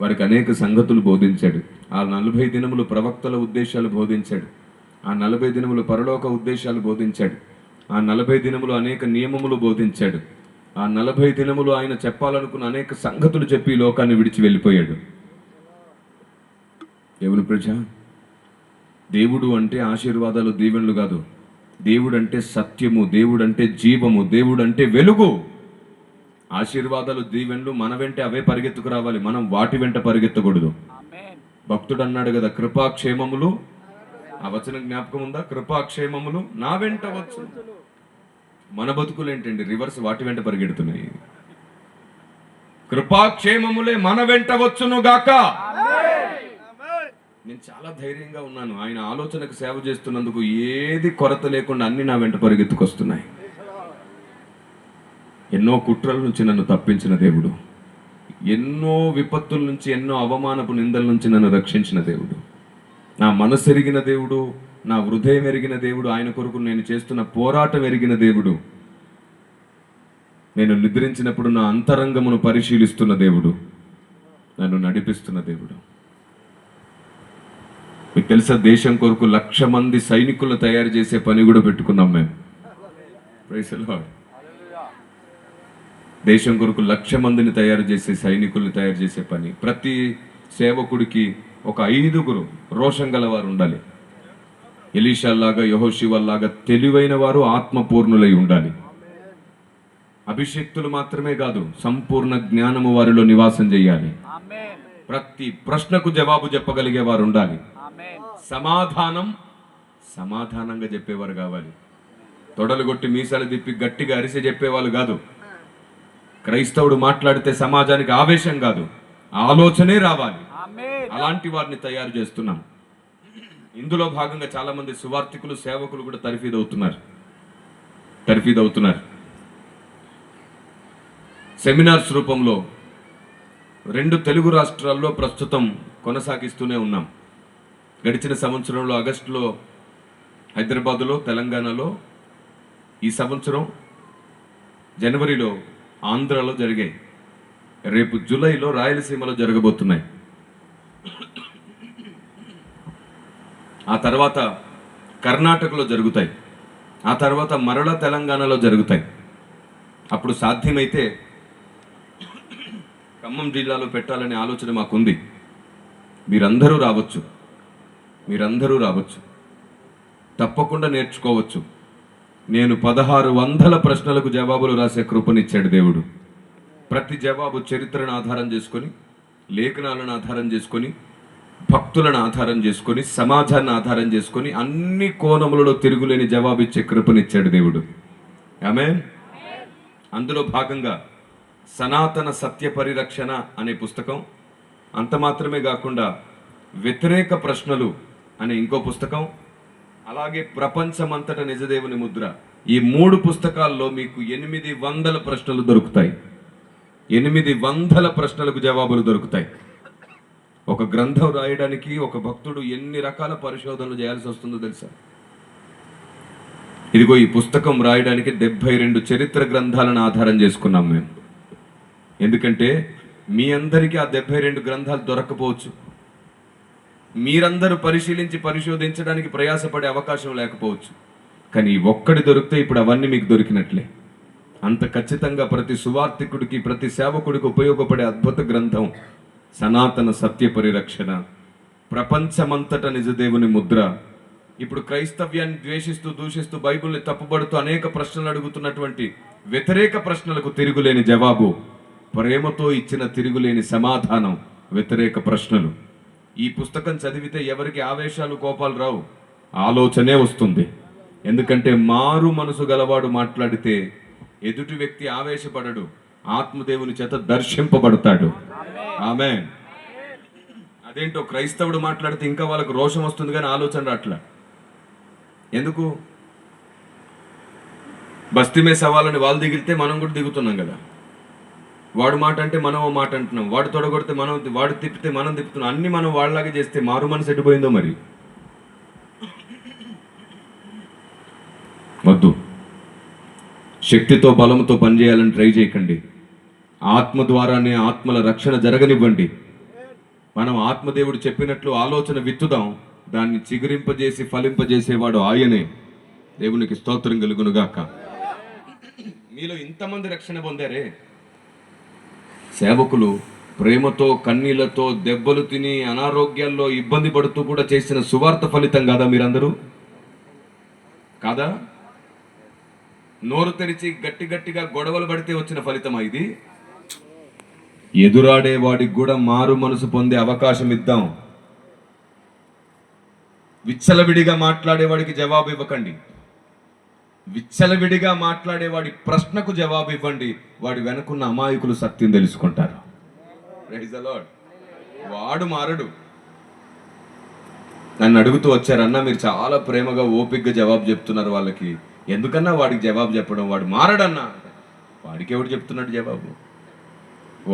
వారికి అనేక సంగతులు బోధించాడు. ఆ 40 దినములు ప్రవక్తల ఉద్దేశాలు బోధించాడు. ఆ 40 దినములు పరలోక ఉద్దేశాలు బోధించాడు. ఆ 40 దినములు అనేక నియమములు బోధించాడు. ఆ 40 దినములు ఆయన చెప్పాలనుకున్న అనేక సంగతులు చెప్పి లోకాన్ని విడిచి వెళ్ళిపోయాడు. దేవుని ప్రజ, దేవుడు అంటే ఆశీర్వాదాలు, దీవెనలు కాదు. దేవుడు అంటే సత్యము, దేవుడు అంటే జీవము, దేవుడు అంటే వెలుగు. ఆశీర్వాదాలు దీవెనలు మన వెంటే అవే పరిగెత్తుకు రావాలి, మనం వాటి వెంట పరిగెత్తకూడదు. భక్తుడు అన్నాడు కదా, కృపాక్షేమములు, ఆ వచనం జ్ఞాపకం ఉందా? కృపాక్షేమములు నా వెంట వచ్చు. మన బతుకులు ఏంటండి రివర్స్, వాటి వెంట పరిగెడుతున్నాయి. కృపాక్షేమములే మన వెంట వచ్చును గాక. నేను చాలా ధైర్యంగా ఉన్నాను. ఆయన ఆలోచనకు సేవ చేస్తున్నందుకు ఏది కొరత లేకుండా అన్ని నా వెంట పరిగెత్తుకొస్తున్నాయి. ఎన్నో కుట్రల నుంచి నన్ను తప్పించిన దేవుడు, ఎన్నో విపత్తుల నుంచి, ఎన్నో అవమానపు నిందల నుంచి నన్ను రక్షించిన దేవుడు, నా మనసు ఎరిగిన దేవుడు, నా హృదయం ఎరిగిన దేవుడు, ఆయన కొరకు నేను చేస్తున్న పోరాటం ఎరిగిన దేవుడు, నేను నిద్రించినప్పుడు నా అంతరంగమును పరిశీలిస్తున్న దేవుడు, నన్ను నడిపిస్తున్న దేవుడు. మీకు తెలుసా, దేశం కొరకు 1,00,000 మంది సైనికులను తయారు చేసే పని కూడా పెట్టుకున్నాం మేము. Praise the Lord. దేశం కొరకు 1,00,000 మందిని తయారు చేసే, సైనికుల్ని తయారు చేసే పని. ప్రతి సేవకుడికి ఒక 5 రోషం గలవారు ఉండాలి. ఎలీషాలాగా, యెహోషువలాగా తెలివైన వారు, ఆత్మపూర్ణులై ఉండాలి. అభిషేక్తులు మాత్రమే కాదు, సంపూర్ణ జ్ఞానము వారిలో నివాసం చేయాలి. ప్రతి ప్రశ్నకు జవాబు చెప్పగలిగే వారు ఉండాలి. సమాధానంగా చెప్పేవారు కావాలి. తొడలు కొట్టి మీసాలు తిప్పి గట్టిగా అరిసి చెప్పేవాళ్ళు కాదు. క్రైస్తవుడు మాట్లాడితే సమాజానికి ఆవేశం కాదు, ఆలోచనే రావాలి. అలాంటి వారిని తయారు చేస్తున్నాం. ఇందులో భాగంగా చాలా మంది సువార్థికులు, సేవకులు కూడా తర్ఫీదవుతున్నారు. సెమినార్స్ రూపంలో 2 తెలుగు రాష్ట్రాల్లో ప్రస్తుతం కొనసాగిస్తూనే ఉన్నాం. గడిచిన సంవత్సరంలో ఆగస్టులో హైదరాబాదులో, తెలంగాణలో, ఈ సంవత్సరం జనవరిలో ఆంధ్రాలో జరిగాయి. రేపు జూలైలో రాయలసీమలో జరగబోతున్నాయి. ఆ తర్వాత కర్ణాటకలో జరుగుతాయి. ఆ తర్వాత మరలా తెలంగాణలో జరుగుతాయి. అప్పుడు సాధ్యమైతే ఖమ్మం జిల్లాలో పెట్టాలనే ఆలోచన మాకుంది. మీరందరూ రావచ్చు, తప్పకుండా నేర్చుకోవచ్చు. నేను 1600 ప్రశ్నలకు జవాబులు రాసే కృపనిచ్చాడు దేవుడు. ప్రతి జవాబు చరిత్రను ఆధారం చేసుకొని, లేఖనాలను ఆధారం చేసుకొని, భక్తులను ఆధారం చేసుకొని, సమాజాన్ని ఆధారం చేసుకొని, అన్ని కోణములలో తిరుగులేని జవాబిచ్చే కృపనిచ్చాడు దేవుడు. ఆమేన్. అందులో భాగంగా సనాతన సత్య పరిరక్షణ అనే పుస్తకం, అంత మాత్రమే కాకుండా వ్యతిరేక ప్రశ్నలు అనే ఇంకో పుస్తకం, అలాగే ప్రపంచమంతట నిజదేవుని ముద్ర, ఈ 3 పుస్తకాల్లో మీకు 800 ప్రశ్నలు దొరుకుతాయి. 800 ప్రశ్నలకు జవాబులు దొరుకుతాయి. ఒక గ్రంథం రాయడానికి ఒక భక్తుడు ఎన్ని రకాల పరిశోధనలు చేయాల్సి వస్తుందో తెలుసా? ఇదిగో ఈ పుస్తకం రాయడానికి 72 చరిత్ర గ్రంథాలను ఆధారం చేసుకున్నాం మేము. ఎందుకంటే మీ అందరికీ ఆ 72 గ్రంథాలు దొరకపోవచ్చు. మీరందరూ పరిశోధించడానికి ప్రయాసపడే అవకాశం లేకపోవచ్చు. కానీ ఒక్కడి దొరికితే ఇప్పుడు అవన్నీ మీకు దొరికినట్లే. అంత ఖచ్చితంగా ప్రతి సువార్థికుడికి, ప్రతి సేవకుడికి ఉపయోగపడే అద్భుత గ్రంథం సనాతన సత్య పరిరక్షణ, ప్రపంచమంతట నిజదేవుని ముద్ర. ఇప్పుడు క్రైస్తవ్యాన్ని ద్వేషిస్తూ, దూషిస్తూ, బైబిల్ని తప్పుబడుతూ అనేక ప్రశ్నలు అడుగుతున్నటువంటి వ్యతిరేక ప్రశ్నలకు తిరుగులేని జవాబు, ప్రేమతో ఇచ్చిన తిరుగులేని సమాధానం వ్యతిరేక ప్రశ్నలు. ఈ పుస్తకం చదివితే ఎవరికి ఆవేశాలు, కోపాలు రావు, ఆలోచనే వస్తుంది. ఎందుకంటే మారు మనసు గలవాడు మాట్లాడితే ఎదుటి వ్యక్తి ఆవేశపడడు, ఆత్మదేవుని చేత దర్శింపబడతాడు. ఆమేన్. అదేంటో క్రైస్తవుడు మాట్లాడితే ఇంకా వాళ్ళకు రోషం వస్తుంది కానీ ఆలోచన రాట్లా. ఎందుకు? బస్తీమే సవాలని వాళ్ళు దిగితే మనం కూడా దిగుతున్నాం కదా. వాడు మాట అంటే మనం మాట అంటున్నాం, వాడు తొడగొడితే మనం, వాడు తిప్పితే మనం తిప్పుతున్నాం. అన్ని మనం వాళ్ళలాగే చేస్తే మారు మనసు ఎడిపోయిందో మరి. వద్దు. శక్తితో, బలంతో పనిచేయాలని ట్రై చేయకండి. ఆత్మ ద్వారానే ఆత్మల రక్షణ జరగనివ్వండి. మనం ఆత్మదేవుడు చెప్పినట్లు ఆలోచన విత్తుదాం, దాన్ని చిగురింపజేసి ఫలింపజేసేవాడు ఆయనే. దేవునికి స్తోత్రం కలుగునుగాక. మీలో ఇంతమంది రక్షణ పొందారే. సేవకులు ప్రేమతో, కన్నీళ్లతో, దెబ్బలు తిని, అనారోగ్యాల్లో ఇబ్బంది పడుతూ కూడా చేసిన సువార్త ఫలితం కాదా మీరందరూ? కాదా? నోరు తెరిచి గట్టి గట్టిగా గొడవలు పడితే వచ్చిన ఫలితమా ఇది? ఎదురాడే వాడికి కూడా మారు మనసు పొందే అవకాశం ఇద్దాం. విచ్చలవిడిగా మాట్లాడేవాడికి జవాబు ఇవ్వకండి. విచ్చలవిడిగా మాట్లాడేవాడి ప్రశ్నకు జవాబు ఇవ్వండి. వాడి వెనుకున్న అమాయకులు సత్యం తెలుసుకుంటారు. Praise the Lord. వాడు మారడు. నన్ను అడుగుతూ వచ్చారు, అన్న మీరు చాలా ప్రేమగా ఓపికగా జవాబు చెప్తున్నారు వాళ్ళకి, ఎందుకన్నా వాడికి జవాబు చెప్పడం? వాడు మారడన్నా. వాడికి ఎవడు చెప్తున్నాడు జవాబు?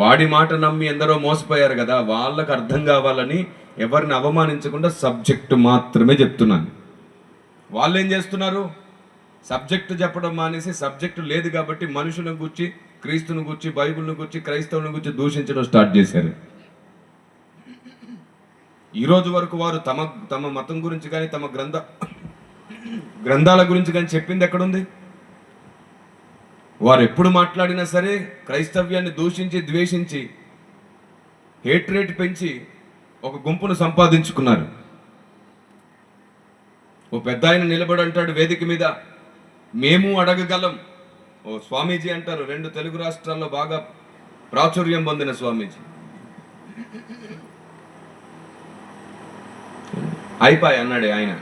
వాడి మాట నమ్మి ఎందరో మోసపోయారు కదా, వాళ్ళకు అర్థం కావాలని ఎవరిని అవమానించకుండా సబ్జెక్టు మాత్రమే చెప్తున్నాను. వాళ్ళు ఏం చేస్తున్నారు? సబ్జెక్టు చెప్పడం మానేసి సబ్జెక్టు లేదు కాబట్టి మనుషులను గురించి, క్రీస్తుని గురించి, బైబిల్ని గురించి, క్రైస్తవుని గురించి దూషించడం స్టార్ట్ చేశారు. ఈ రోజు వరకు వారు తమ మతం గురించి కానీ తమ గ్రంథాల గురించి కానీ చెప్పింది ఎక్కడుంది? వారు ఎప్పుడు మాట్లాడినా సరే క్రైస్తవ్యాన్ని దూషించి, ద్వేషించి, హేట్రేట్ పెంచి ఒక గుంపును సంపాదించుకున్నారు. ఓ పెద్ద ఆయన నిలబడి అంటాడు వేదిక మీద, మేము అడగగలం. ఓ స్వామీజీ అంటారు, 2 తెలుగు రాష్ట్రాల్లో బాగా ప్రాచుర్యం పొందిన స్వామీజీ. అయిపోయి అన్నాడే ఆయన.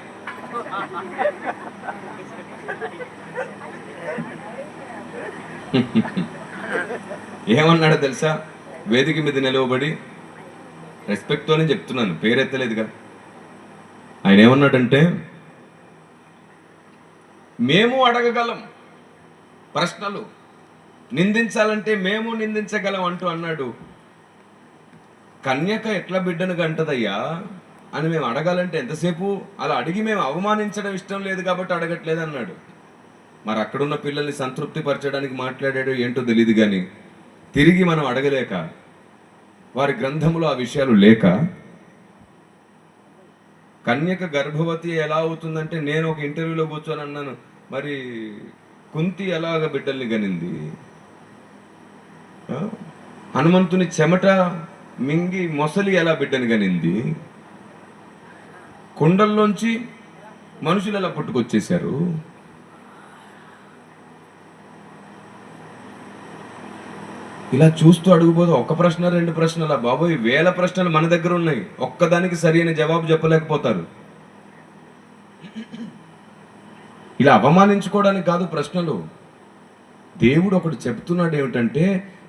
ఏమన్నాడో తెలుసా? వేదిక మీద నిలవబడి, రెస్పెక్ట్తోనే చెప్తున్నాను, పేరెత్తలేదుగా. ఆయన ఏమన్నాడంటే, మేము అడగగలం ప్రశ్నలు, నిందించాలంటే మేము నిందించగలం అంటూ అన్నాడు. కన్యక ఎట్లా బిడ్డను గంటదయ్యా అని మేము అడగాలంటే ఎంతసేపు? అలా అడిగి మేము అవమానించడం ఇష్టం లేదు కాబట్టి అడగట్లేదు అన్నాడు. మరి అక్కడున్న పిల్లల్ని సంతృప్తి పరచడానికి మాట్లాడాడో ఏంటో తెలియదు, కానీ తిరిగి మనం అడగలేక, వారి గ్రంథంలో ఆ విషయాలు లేక, కన్యక గర్భవతి ఎలా అవుతుందంటే, నేను ఒక ఇంటర్వ్యూలో కూర్చొని అన్నాను, మరి కుంతి ఎలాగ బిడ్డల్ని గనింది? హనుమంతుని చెమట మింగి మొసలి ఎలా బిడ్డని గనింది? కుండల్లోంచి మనుషులు ఎలా పుట్టుకొచ్చేశారు? ఇలా చూస్తూ అడుగుపోతే ఒక్క ప్రశ్న 2 ప్రశ్నలా బాబోయ్, 1000 ప్రశ్నలు మన దగ్గర ఉన్నాయి. ఒక్కదానికి సరైన జవాబు చెప్పలేకపోతారు. ఇలా అవమానించుకోవడానికి కాదు ప్రశ్నలు. దేవుడు ఒకటి చెప్తున్నాడు ఏమిటంటే,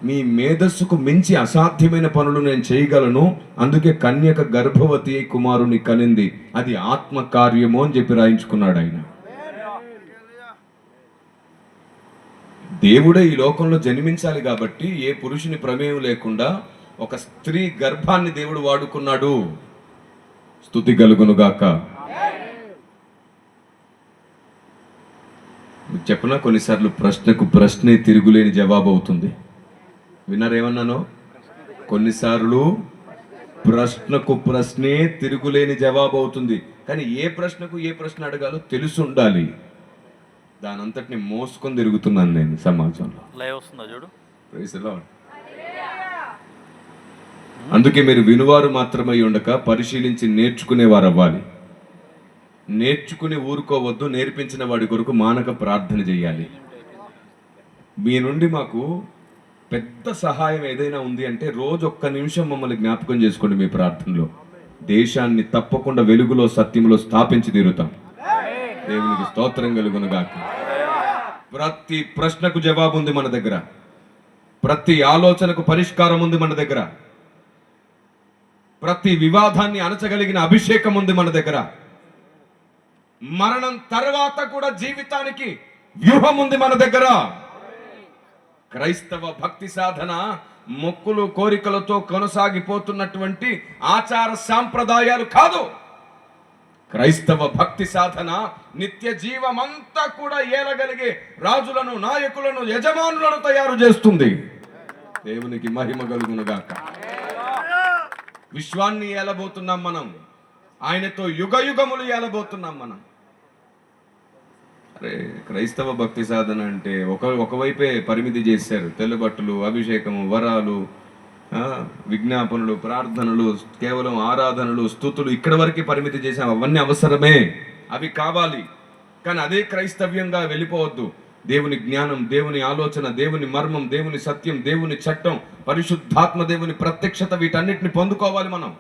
మీ మేధస్సుకు మించి అసాధ్యమైన పనులు నేను చేయగలను, అందుకే కన్యక గర్భవతి కుమారుని కనింది, అది ఆత్మ కార్యము అని చెప్పి రాయించుకున్నాడు ఆయన. దేవుడే ఈ లోకంలో జన్మించాలి కాబట్టి ఏ పురుషుని ప్రమేయం లేకుండా ఒక స్త్రీ గర్భాన్ని దేవుడు వాడుకున్నాడు. స్తుతి కలుగునుగాక. చెప్పినా కొన్నిసార్లు ప్రశ్నకు ప్రశ్నే తిరుగులేని జవాబు అవుతుంది. విన్నారేమన్నానో? కొన్నిసార్లు ప్రశ్నకు ప్రశ్నే తిరుగులేని జవాబు అవుతుంది. కానీ ఏ ప్రశ్నకు ఏ ప్రశ్న అడగాలో తెలిసి ఉండాలి. దాని అంతటిని మోసుకొని తిరుగుతున్నాను నేను సమాజంలో. Praise the Lord. అందుకే మీరు వినువారు మాత్రమై ఉండక పరిశీలించి నేర్చుకునేవారు అవ్వాలి. నేర్చుకుని ఊరుకోవద్దు, నేర్పించిన వాడి కొరకు మానక ప్రార్థన చేయాలి. మీ నుండి మాకు పెద్ద సహాయం ఏదైనా ఉంది అంటే, రోజు 1 నిమిషం మమ్మల్ని జ్ఞాపకం చేసుకోండి మీ ప్రార్థనలో. దేశాన్ని తప్పకుండా వెలుగులో సత్యంలో స్థాపించి తీరుతాం. దేవునికి స్తోత్రం కలుగునుగాక. ప్రతి ప్రశ్నకు జవాబు ఉంది మన దగ్గర. ప్రతి ఆలోచనకు పరిష్కారం ఉంది మన దగ్గర. ప్రతి వివాదాన్ని అణచగలిగిన అభిషేకం ఉంది మన దగ్గర. మరణం తర్వాత కూడా జీవితానికి వ్యూహం ఉంది మన దగ్గర. క్రైస్తవ భక్తి సాధన మొక్కులు కోరికలతో కొనసాగిపోతున్నటువంటి ఆచార సాంప్రదాయాలు కాదు. క్రైస్తవ భక్తి సాధన నిత్య జీవమంతా కూడా ఏలగలిగే రాజులను, నాయకులను, యజమానులను తయారు చేస్తుంది. దేవునికి మహిమ కలుగునుగాక. విశ్వాన్ని ఏలబోతున్నాం మనం. ఆయనతో యుగ యుగములు ఏలబోతున్నాం మనం. అరే, క్రైస్తవ భక్తి సాధన అంటే ఒకవైపే పరిమితి చేశారు. తెల్లబట్టలు, అభిషేకము, వరాలు, విజ్ఞాపనలు, ప్రార్థనలు, కేవలం ఆరాధనలు, స్తుతులు, ఇక్కడ వరకే పరిమితి చేశాం. అవన్నీ అవసరమే, అవి కావాలి. కానీ అదే క్రైస్తవ్యంగా వెళ్ళిపోవద్దు. దేవుని జ్ఞానం, దేవుని ఆలోచన, దేవుని మర్మం, దేవుని సత్యం, దేవుని చట్టం, పరిశుద్ధాత్మ దేవుని ప్రత్యక్షత, వీటన్నిటిని పొందుకోవాలి మనం.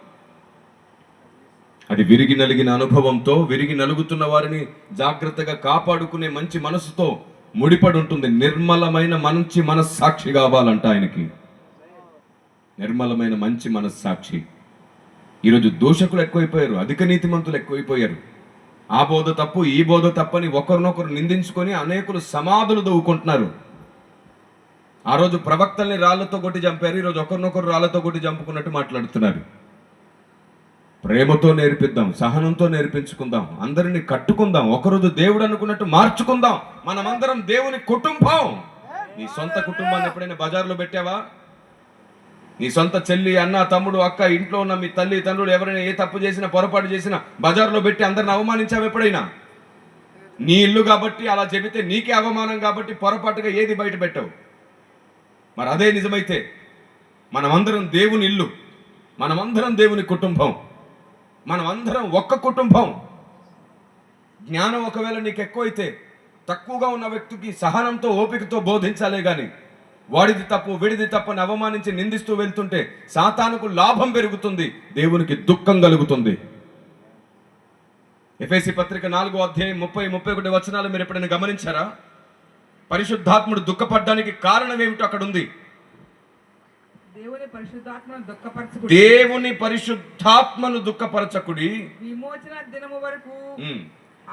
అది విరిగి నలిగిన అనుభవంతో, విరిగి నలుగుతున్న వారిని జాగ్రత్తగా కాపాడుకునే మంచి మనసుతో ముడిపడి ఉంటుంది. నిర్మలమైన మంచి మనస్సాక్షి కావాలంట ఆయనకి. నిర్మలమైన మంచి మనస్సాక్షి. ఈరోజు దూషకులు ఎక్కువైపోయారు, అధిక నీతిమంతులు ఎక్కువైపోయారు. ఆ బోధ తప్పు, ఈ బోధ తప్పని ఒకరినొకరు నిందించుకొని అనేకులు సమాధులు దవ్వుకుంటున్నారు. ఆ రోజు ప్రవక్తల్ని రాళ్లతో కొట్టి చంపారు, ఈరోజు ఒకరినొకరు రాళ్లతో కొట్టి చంపుకున్నట్టు మాట్లాడుతున్నారు. ప్రేమతో నేర్పిద్దాం, సహనంతో నేర్పించుకుందాం, అందరిని కట్టుకుందాం, ఒకరోజు దేవుడు అనుకున్నట్టు మార్చుకుందాం. మనమందరం దేవుని కుటుంబం. నీ సొంత కుటుంబాన్ని ఎప్పుడైనా బజార్లో పెట్టావా? నీ సొంత చెల్లి, అన్న, తమ్ముడు, అక్క, ఇంట్లో ఉన్న మీ తల్లి తండ్రులు ఎవరైనా ఏ తప్పు చేసినా, పొరపాటు చేసినా బజార్లో పెట్టి అందరిని అవమానించావు ఎప్పుడైనా? నీ ఇల్లు కాబట్టి అలా చెబితే నీకే అవమానం కాబట్టి పొరపాటుగా ఏది బయట పెట్టావు. మరి అదే నిజమైతే మనమందరం దేవుని ఇల్లు, మనమందరం దేవుని కుటుంబం, మనమందరం ఒక్క కుటుంబం. జ్ఞానం ఒకవేళ నీకు ఎక్కువైతే తక్కువగా ఉన్న వ్యక్తికి సహనంతో, ఓపికతో బోధించాలే గాని వాడిది తప్పు, వీడిది తప్పని అవమానించి నిందిస్తూ వెళ్తుంటే సాతానుకు లాభం పెరుగుతుంది, దేవునికి దుఃఖం కలుగుతుంది. ఎఫెసీ పత్రిక 4వ అధ్యాయం 30-31 వచనాలు మీరు ఎప్పుడైనా గమనించారా? పరిశుద్ధాత్ముడు దుఃఖపడ్డానికి కారణం ఏమిటో అక్కడ ఉంది. దేవుని పరిశుద్ధాత్మను దుఃఖపరచకుడి, విమోచన దినము వరకు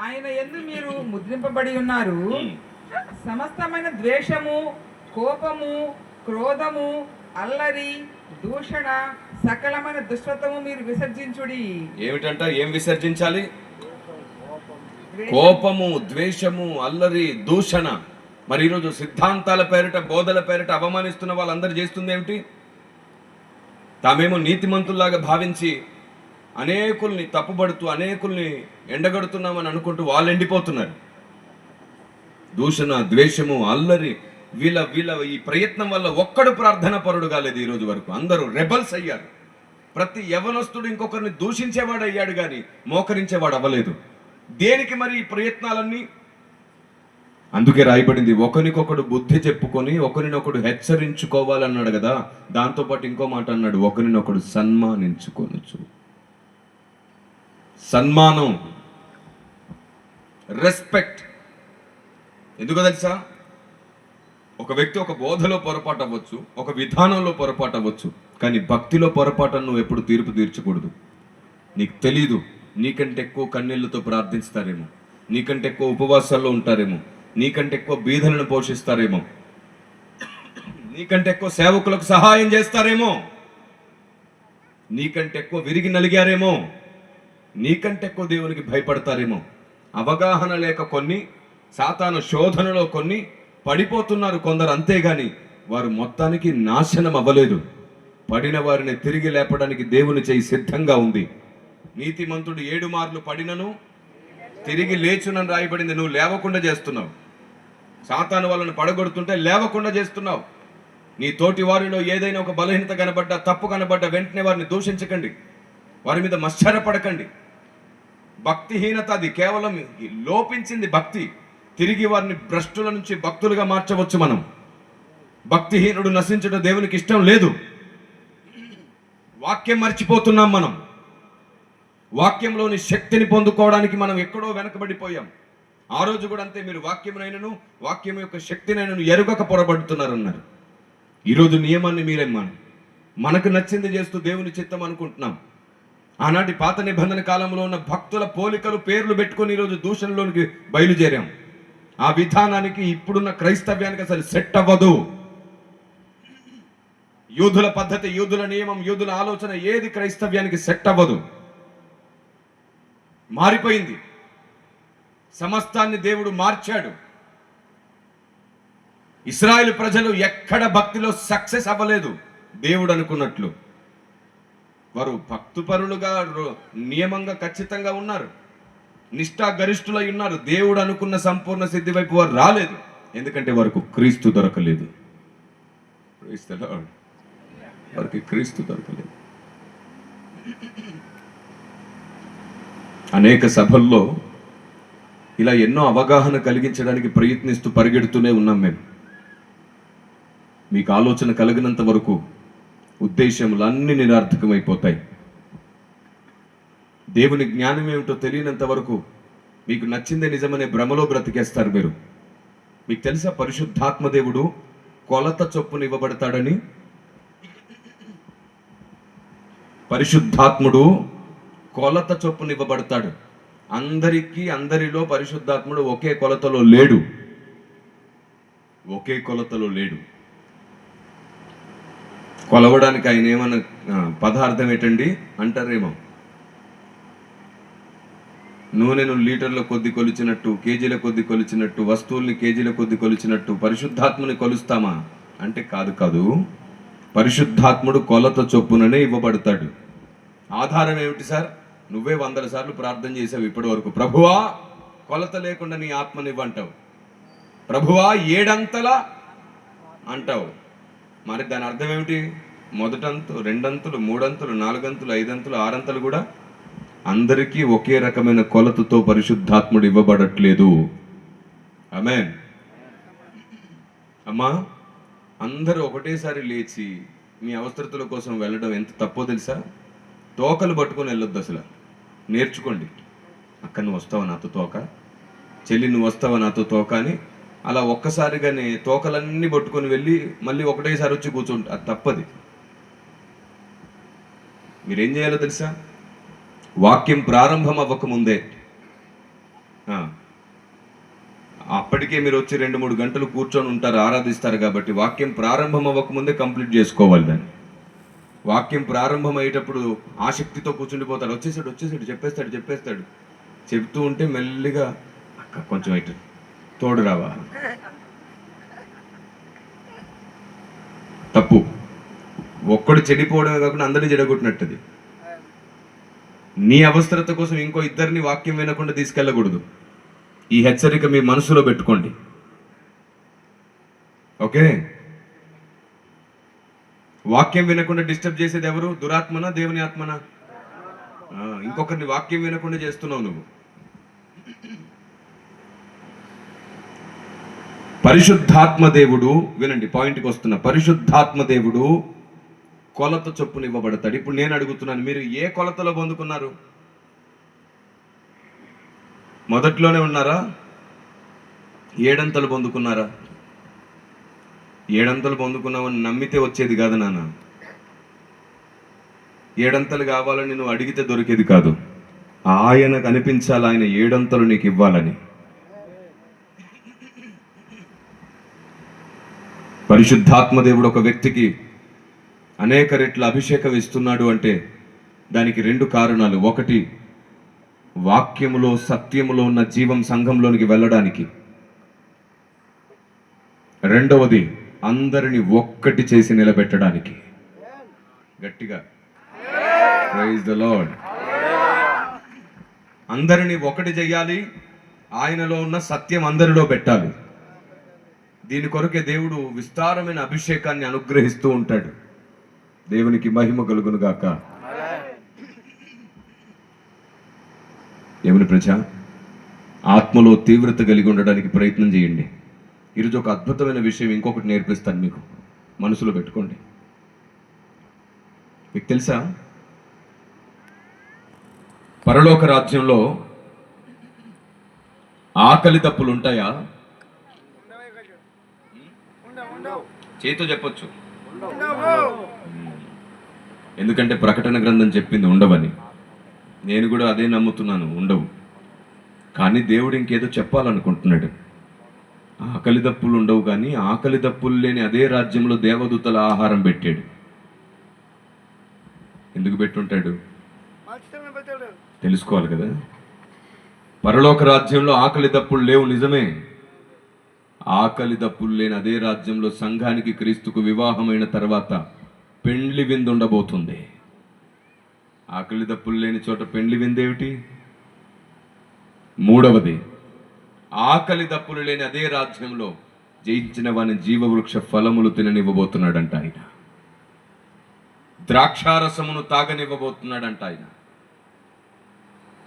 ఆయన యందు మీరు ముద్రింపబడి ఉన్నారు. సమస్తమైన ద్వేషము, కోపము, క్రోధము, అల్లరి, దూషణ, సకలమైన దుష్టత్వము మీరు విసర్జించుడి. ఏమిటంట? ఏం విసర్జించాలి? కోపము, ద్వేషము, అల్లరి, దూషణ. మరి ఈరోజు సిద్ధాంతాల పేరిట, బోధల పేరిట అవమానిస్తున్న వాళ్ళందరూ చేస్తుంది ఏమిటి? తామేమో నీతిమంతుల్లాగా భావించి అనేకుల్ని తప్పుబడుతూ, అనేకుల్ని ఎండగడుతున్నామని అనుకుంటూ వాళ్ళు ఎండిపోతున్నారు. దూషణ, ద్వేషము, అల్లరి, వీళ్ళ ఈ ప్రయత్నం వల్ల ఒక్కడు ప్రార్థన పరుడు కాలేదు ఈ రోజు వరకు. అందరూ రెబల్స్ అయ్యారు. ప్రతి యవనస్తుడు ఇంకొకరిని దూషించేవాడు అయ్యాడు కానీ మోకరించేవాడు అవ్వలేదు. దేనికి మరి ఈ ప్రయత్నాలన్నీ? అందుకే రాయబడింది, ఒకరికొకడు బుద్ధి చెప్పుకొని ఒకరినొకడు హెచ్చరించుకోవాలన్నాడు కదా. దాంతోపాటు ఇంకో మాట అన్నాడు, ఒకరినొకడు సన్మానించుకోవచ్చు. సన్మానం, రెస్పెక్ట్. ఎందుకో తెలుసా? ఒక వ్యక్తి ఒక బోధలో పొరపాటు అవ్వచ్చు, ఒక విధానంలో పొరపాటు అవ్వచ్చు, కానీ భక్తిలో పొరపాటును నువ్వు ఎప్పుడు తీర్పు తీర్చకూడదు. నీకు తెలీదు, నీకంటే ఎక్కువ కన్నీళ్లతో ప్రార్థిస్తారేమో, నీకంటే ఎక్కువ ఉపవాసాల్లో ఉంటారేమో, నీకంటే ఎక్కువ బీదలను పోషిస్తారేమో, నీకంటే ఎక్కువ సేవకులకు సహాయం చేస్తారేమో, నీకంటే ఎక్కువ విరిగి నలిగారేమో, నీకంటే ఎక్కువ దేవునికి భయపడతారేమో. అవగాహన లేక కొన్ని, సాతాను శోధనలో కొన్ని పడిపోతున్నారు కొందరు, అంతేగాని వారు మొత్తానికి నాశనం అవ్వలేదు. పడిన వారిని తిరిగి లేపడానికి దేవుని చేయి సిద్ధంగా ఉంది. నీతిమంతుడు 7 మార్లు పడినను తిరిగి లేచునని రాయబడింది. నువ్వు లేవకుండా చేస్తున్నావు. సాతాను వాళ్ళని పడగొడుతుంటే లేవకుండా చేస్తున్నావు. నీ తోటి వారిలో ఏదైనా ఒక బలహీనత కనబడ్డా, తప్పు కనబడ్డా వెంటనే వారిని దూషించకండి, వారి మీద మశ్చర్యపడకండి. భక్తిహీనత అది కేవలం లోపించింది భక్తి. తిరిగి వారిని భ్రష్టుల నుంచి భక్తులుగా మార్చవచ్చు మనం. భక్తిహీనుడు నశించడం దేవునికి ఇష్టం లేదు. వాక్యం మర్చిపోతున్నాం మనం. వాక్యంలోని శక్తిని పొందుకోవడానికి మనం ఎక్కడో వెనకబడిపోయాం. ఆ రోజు కూడా అంతే, మీరు వాక్యమునైనను వాక్యం యొక్క శక్తినైనను ఎరుగక పొరబడుతున్నారు అన్నారు. ఈరోజు నియమాన్ని మీరేమని మనకు నచ్చింది చేస్తూ దేవుని చిత్తం అనుకుంటున్నాం. ఆనాటి పాత నిబంధన కాలంలో ఉన్న భక్తుల పోలికలు, పేర్లు పెట్టుకొని ఈరోజు దూషణలోనికి బయలుదేరాం. ఆ విధానానికి ఇప్పుడున్న క్రైస్తవ్యానికి అసలు సెట్ అవ్వదు. యూదుల పద్ధతి, యూదుల నియమం, యూదుల ఆలోచన ఏది క్రైస్తవ్యానికి సెట్ అవ్వదు. మారిపోయింది. సమస్తాన్ని దేవుడు మార్చాడు. ఇశ్రాయేలు ప్రజలు ఎక్కడ భక్తిలో సక్సెస్ అవ్వలేదు దేవుడు అనుకున్నట్లు. వారు భక్తిపరులుగా, నియమంగా, ఖచ్చితంగా ఉన్నారు, నిష్ఠాగరిష్ఠులై ఉన్నారు. దేవుడు అనుకున్న సంపూర్ణ సిద్ధి వైపు వారు రాలేదు. ఎందుకంటే వారికి క్రీస్తు దొరకలేదు. వారికి క్రీస్తు దొరకలేదు. అనేక సభల్లో ఇలా ఎన్నో అవగాహన కలిగించడానికి ప్రయత్నిస్తూ పరిగెడుతూనే ఉన్నాం మేము. మీకు ఆలోచన కలిగినంత వరకు ఉద్దేశములు అన్ని నిరర్థకమైపోతాయి. దేవుని జ్ఞానం ఏమిటో తెలియనంత వరకు మీకు నచ్చిందే నిజమనే భ్రమలో బ్రతికేస్తారు మీరు. మీకు తెలుసా పరిశుద్ధాత్మ దేవుడు కొలత చొప్పున ఇవ్వబడతాడని? పరిశుద్ధాత్ముడు కొలత చొప్పున ఇవ్వబడతాడు. అందరిలో పరిశుద్ధాత్ముడు ఒకే కొలతలో లేడు. ఒకే కొలతలో లేడు. కొలవడానికి ఆయన ఏమన్నా పదార్థం ఏంటండి అంటారేమో. నూనెను లీటర్ల కొద్ది కొలిచినట్టు, కేజీల కొద్ది కొలిచినట్టు, వస్తువుల్ని కేజీల కొద్ది కొలిచినట్టు పరిశుద్ధాత్మని కొలుస్తామా అంటే కాదు. పరిశుద్ధాత్ముడు కొలత చొప్పుననే ఇవ్వబడతాడు. ఆధారం ఏమిటి సార్? నువ్వే 100 సార్లు ప్రార్థన చేసావు ఇప్పటి వరకు. ప్రభువా కొలత లేకుండా నీ ఆత్మనివ్వంటావు. ప్రభువా 7 అంతలా అంటావు. మరి దాని అర్థం ఏమిటి? 1 అంతు, 2 అంతులు, 3 అంతులు, 4 అంతులు, 5 అంతులు, 6 అంతులు కూడా అందరికీ ఒకే రకమైన కొలతతో పరిశుద్ధాత్ముడు ఇవ్వబడట్లేదు. ఆమేన్. అమ్మా, అందరూ ఒకటేసారి లేచి మీ అవసరతల కోసం వెళ్ళడం ఎంత తప్పో తెలుసా? తోకలు పట్టుకొని వెళ్ళొద్దు. అసలు నేర్చుకోండి. అక్క నువ్వు వస్తావా నాతో తోక, చెల్లి నువ్వు వస్తావా నాతో తోక అని అలా ఒక్కసారిగానే తోకలన్నీ పట్టుకొని వెళ్ళి మళ్ళీ ఒకటేసారి వచ్చి కూర్చుంటా. అది తప్పది. మీరేం చేయాలో తెలుసా? వాక్యం ప్రారంభం అవ్వకముందే, అప్పటికే మీరు వచ్చి 2-3 గంటలు కూర్చొని ఉంటారు, ఆరాధిస్తారు కాబట్టి వాక్యం ప్రారంభం అవ్వకముందే కంప్లీట్ చేసుకోవాలి దాన్ని. వాక్యం ప్రారంభం అయ్యేటప్పుడు ఆసక్తితో కూర్చుండిపోతాడు. వచ్చేసాడు చెప్పేస్తాడు. చెప్తూ ఉంటే మెల్లిగా అక్క కొంచెం అయితే తోడు రావా. తప్పు. ఒక్కడు చెడిపోవడమే కాకుండా అందరినీ చెడగొట్టినట్టుది. నీ అవసరత కోసం ఇంకో 2 వాక్యం వినకుండా తీసుకెళ్ళకూడదు. ఈ హెచ్చరిక మీ మనసులో పెట్టుకోండి. ఓకే? వాక్యం వినకుండా డిస్టర్బ్ చేసేది ఎవరు? దురాత్మనా, దేవుని ఆత్మనా? ఇంకొకరిని వాక్యం వినకుండా చేస్తున్నావు నువ్వు. పరిశుద్ధాత్మ దేవుడు, వినండి పాయింట్కి వస్తున్నా. పరిశుద్ధాత్మ దేవుడు కొలత చొప్పున ఇవ్వబడతాడు. ఇప్పుడు నేను అడుగుతున్నాను, మీరు ఏ కొలతలో పొందుకున్నారు? మొదట్లోనే ఉన్నారా? 7 అంతలు పొందుకున్నారా? 7 అంతలు పొందుకున్నామని నమ్మితే వచ్చేది కాదు నాన్న. 7 అంతలు కావాలని నువ్వు అడిగితే దొరికేది కాదు. ఆయన కనిపించాలి, ఆయన 7 అంతలు నీకు ఇవ్వాలని. పరిశుద్ధాత్మ దేవుడు ఒక వ్యక్తికి అనేక రెట్ల అభిషేకం ఇస్తున్నాడు అంటే దానికి 2 కారణాలు. ఒకటి, వాక్యములో సత్యములో ఉన్న జీవం సంఘంలోనికి వెళ్ళడానికి. రెండవది, అందరిని ఒక్కటి చేసి నిలబెట్టడానికి. గట్టిగా ప్రైజ్ ద లార్డ్. అందరిని ఒకటి చెయ్యాలి, ఆయనలో ఉన్న సత్యం అందరిలో పెట్టాలి. దీని కొరకే దేవుడు విస్తారమైన అభిషేకాన్ని అనుగ్రహిస్తూ ఉంటాడు. దేవునికి మహిమ కలుగును గాక. దేవుని ప్రజ, ఆత్మలో తీవ్రత కలిగి ఉండడానికి ప్రయత్నం చేయండి. ఈరోజు ఒక అద్భుతమైన విషయం ఇంకొకటి నేర్పిస్తాను మీకు, మనసులో పెట్టుకోండి. మీకు తెలుసా, పరలోక రాజ్యంలో ఆకలి దప్పులు ఉంటాయా? చేతితో చెప్పొచ్చు. ఎందుకంటే ప్రకటన గ్రంథం చెప్పింది ఉండవని. నేను కూడా అదే నమ్ముతున్నాను, ఉండవు. కానీ దేవుడు ఇంకేదో చెప్పాలనుకుంటున్నాడు. ఆకలి దప్పులు ఉండవు, కానీ ఆకలి దప్పులు లేని అదే రాజ్యంలో దేవదూతల ఆహారం పెట్టాడు. ఎందుకు పెట్టుంటాడు తెలుసుకోవాలి కదా. పరలోక రాజ్యంలో ఆకలి దప్పులు లేవు, నిజమే. ఆకలి దప్పులు లేని అదే రాజ్యంలో సంఘానికి క్రీస్తుకు వివాహమైన తర్వాత పెండ్లి విందు ఉండబోతుంది. ఆకలి దప్పులు లేని చోట పెండ్లి విందేమిటి? మూడవది, ఆకలి దప్పులు లేని అదే రాజ్యంలో జయించిన వాని జీవవృక్ష ఫలములు తిననివ్వబోతున్నాడంట ఆయన. ద్రాక్షారసమును తాగనివ్వబోతున్నాడంట ఆయన.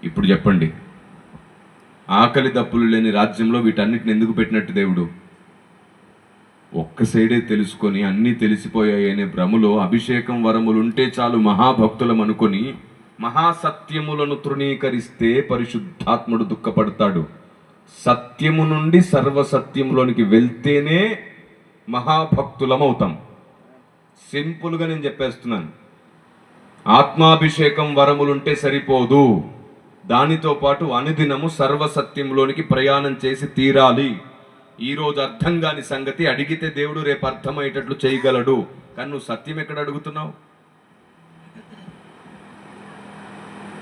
ఇప్పుడు చెప్పండి, ఆకలి దప్పులు లేని రాజ్యంలో వీటన్నిటిని ఎందుకు పెట్టినట్టు దేవుడు? ఒక్క సైడే తెలుసుకొని అన్నీ తెలిసిపోయాయి అనే భ్రమలో అభిషేకం వరములు ఉంటే చాలు మహాభక్తులం అనుకొని మహాసత్యములను తృణీకరిస్తే పరిశుద్ధాత్ముడు దుఃఖపడతాడు. సత్యము నుండి సర్వసత్యంలోనికి వెళ్తేనే మహాభక్తులం అవుతాం. సింపుల్గా నేను చెప్పేస్తున్నాను. ఆత్మాభిషేకం వరములుంటే సరిపోదు, దానితో పాటు అనుదినము సర్వసత్యంలోనికి ప్రయాణం చేసి తీరాలి. ఈరోజు అర్థం కాని సంగతి అడిగితే దేవుడు రేపు అర్థమయ్యేటట్లు చేయగలడు. కానీ నువ్వు సత్యం ఎక్కడ అడుగుతున్నావు?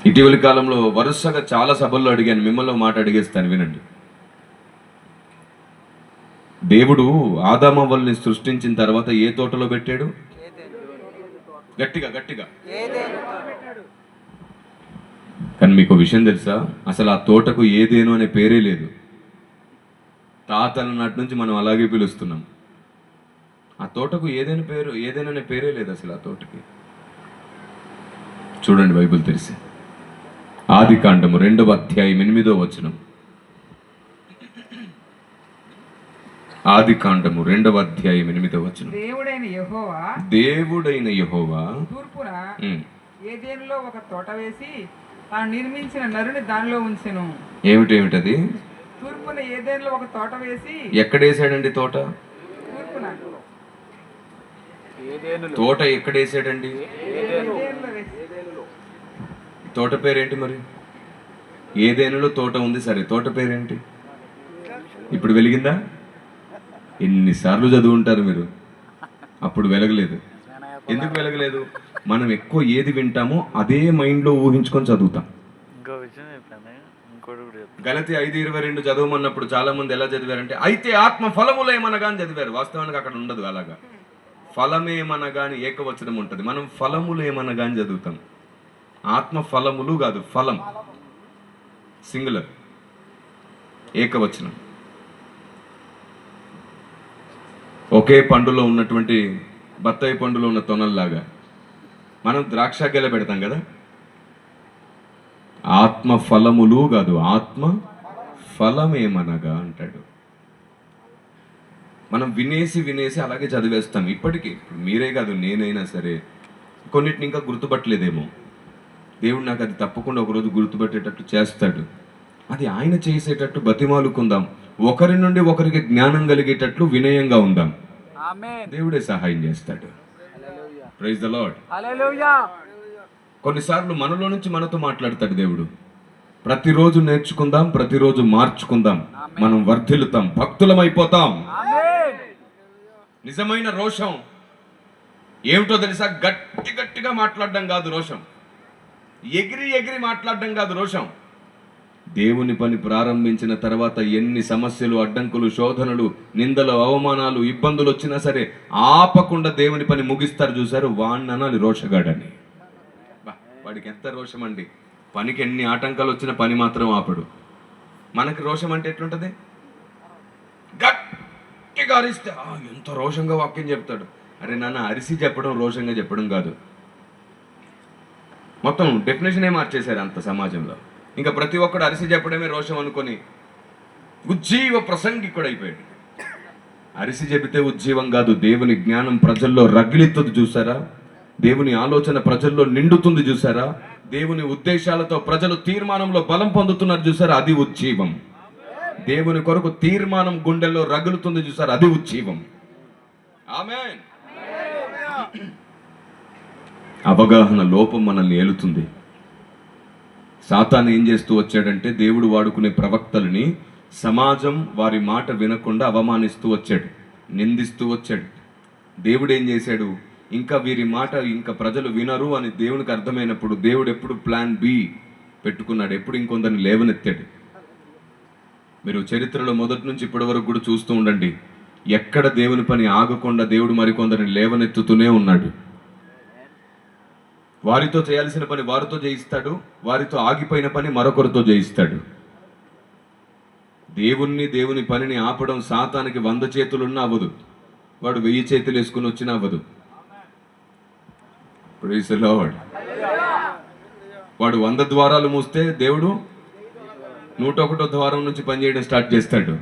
ఇటీవలి కాలంలో వరుసగా చాలా సభల్లో అడిగాను, మిమ్మల్ని మాట అడిగేస్తాను వినండి. దేవుడు ఆదామవ్వల్ని సృష్టించిన తర్వాత ఏ తోటలో పెట్టాడు? గట్టిగా గట్టిగా. కానీ మీకు విషయం తెలుసా, అసలు ఆ తోటకు ఏదేను అనే పేరే లేదు. తాతల నాటి నుంచి మనం అలాగే పిలుస్తున్నాం. ఆ తోటకు ఏదైనా పేరే లేదు అసలు ఆ తోటకి. చూడండి బైబిల్ తెరిసి ఆదికాండము 2వ అధ్యాయం 8వ వచనం. ఆదికాండము 2వ అధ్యాయం 8వ వచనం. దేవుడైన యెహోవా తూర్పున ఏదెనులో ఒక తోట వేసి తాను నిర్మించిన నరుని దానిలో ఉంచెను. ఏమిటది? తూర్పున ఏదెనులో ఒక తోట వేసి. ఎక్కడేసాడండి తోట? తూర్పున తోట ఎక్కడేసాడండి? ఏదెనులో వేసి. తోట పేరేంటి మరి? ఏదేనులో తోట ఉంది, సరే తోట పేరేంటి? ఇప్పుడు వెలిగిందా? ఎన్నిసార్లు చదువుంటారు మీరు, అప్పుడు వెలగలేదు. ఎందుకు వెలగలేదు? మనం ఎక్కువ ఏది వింటామో అదే మైండ్లో ఊహించుకొని చదువుతాం. గలతీ 5:22 చదవమన్నప్పుడు చాలా మంది ఎలా చదివారంటే అయితే ఆత్మ ఫలములేమనగా అని చదివారు. వాస్తవానికి అక్కడ ఉండదు అలాగా. ఫలమేమనగా అని ఏకవచనం ఉంటుంది, మనం ఫలములేమనగా అని చదువుతాం. ఆత్మ ఫలములు కాదు, ఫలం సింగులర్, ఏకవచనం. ఒకే పండులో ఉన్నటువంటి బత్తాయి పండులో ఉన్న తొనల్లాగా మనం ద్రాక్ష గెల పెడతాం కదా. ఆత్మ ఫలములు కాదు, ఆత్మ ఫలమేమనగా అంటాడు. మనం వినేసి అలాగే చదివేస్తాం. ఇప్పటికీ మీరే కాదు, నేనైనా సరే కొన్నిటిని ఇంకా గుర్తుపట్టలేదేమో. దేవుడు నాకు అది తప్పకుండా ఒకరోజు గుర్తుపట్టేటట్టు చేస్తాడు. అది ఆయన చేసేటట్టు బతిమాలుకుందాం. ఒకరి నుండి ఒకరికి జ్ఞానం కలిగేటట్లు వినయంగా ఉందాం. దేవుడే సహాయం చేస్తాడు. Praise the Lord. కొన్నిసార్లు మనలో నుంచి మనతో మాట్లాడతాడు దేవుడు. ప్రతిరోజు నేర్చుకుందాం, ప్రతిరోజు మార్చుకుందాం, మనం వర్ధిల్లుతాం, భక్తులం అయిపోతాం. నిజమైన రోషం ఏమిటో తెలుసా? గట్టిగా మాట్లాడడం కాదు రోషం, ఎగిరి మాట్లాడడం కాదు రోషం. దేవుని పని ప్రారంభించిన తర్వాత ఎన్ని సమస్యలు, అడ్డంకులు, శోధనలు, నిందలు, అవమానాలు, ఇబ్బందులు వచ్చినా సరే ఆపకుండా దేవుని పని ముగిస్తారు. చూశారు, వాణ్ణనాలి రోషగాడని. వాడికి ఎంత రోషం అండి! పనికి ఎన్ని ఆటంకాలు వచ్చిన పని మాత్రం ఆపడు. మనకి రోషం అంటే ఎట్లుంటది? గట్టిగా అరిస్తే ఎంత రోషంగా వాక్యం చెప్తాడు. అరే నాన్న, అరిసి చెప్పడం రోషంగా చెప్పడం కాదు. మొత్తం డెఫినేషనే మార్చేశారు అంత సమాజంలో. ఇంకా ప్రతి ఒక్కడు అరిసి చెప్పడమే రోషం అనుకొని ఉజ్జీవ ప్రసంగికుడు అయిపోయాడు. అరిసి చెబితే ఉజ్జీవం కాదు, దేవుని జ్ఞానం ప్రజల్లో రగిలిస్తుంది చూసారా? దేవుని ఆలోచన ప్రజల్లో నిండుతుంది చూసారా? దేవుని ఉద్దేశాలతో ప్రజలు తీర్మానంలో బలం పొందుతున్నారు చూసారా? అది ఉజ్జీవం. దేవుని కొరకు తీర్మానం గుండెల్లో రగులుతుంది చూసారా? అది ఉజ్జీవం. ఆమేన్. అవగాహన లోపం మనల్ని ఏలుతుంది. సాతాను ఏం చేస్తూ వచ్చాడంటే, దేవుడు వాడుకునే ప్రవక్తలని సమాజం వారి మాట వినకుండా అవమానిస్తూ వచ్చాడు, నిందిస్తూ వచ్చాడు. దేవుడు ఏం చేశాడు? ఇంకా వీరి మాట ఇంకా ప్రజలు వినరు అని దేవునికి అర్థమైనప్పుడు దేవుడు ఎప్పుడు ప్లాన్ బి పెట్టుకున్నాడు, ఎప్పుడు ఇంకొందరిని లేవనెత్తాడు. మీరు చరిత్రలో మొదటి నుంచి ఇప్పటి వరకు కూడా చూస్తూ ఉండండి, ఎక్కడ దేవుని పని ఆగకుండా దేవుడు మరికొందరిని లేవనెత్తుతూనే ఉన్నాడు. వారితో చేయాల్సిన పని వారితో చేయిస్తాడు, వారితో ఆగిపోయిన పని మరొకరితో చేయిస్తాడు. దేవుని పనిని ఆపడం సాతానికి 100 చేతులున్నా అవ్వదు, వాడు 1000 చేతులు వేసుకుని వచ్చినా అవ్వదు. Praise the Lord. వాడు 100 ద్వారాలు మూస్తే దేవుడు 101వ ద్వారం నుంచి పనిచేయడం స్టార్ట్ చేస్తాడు.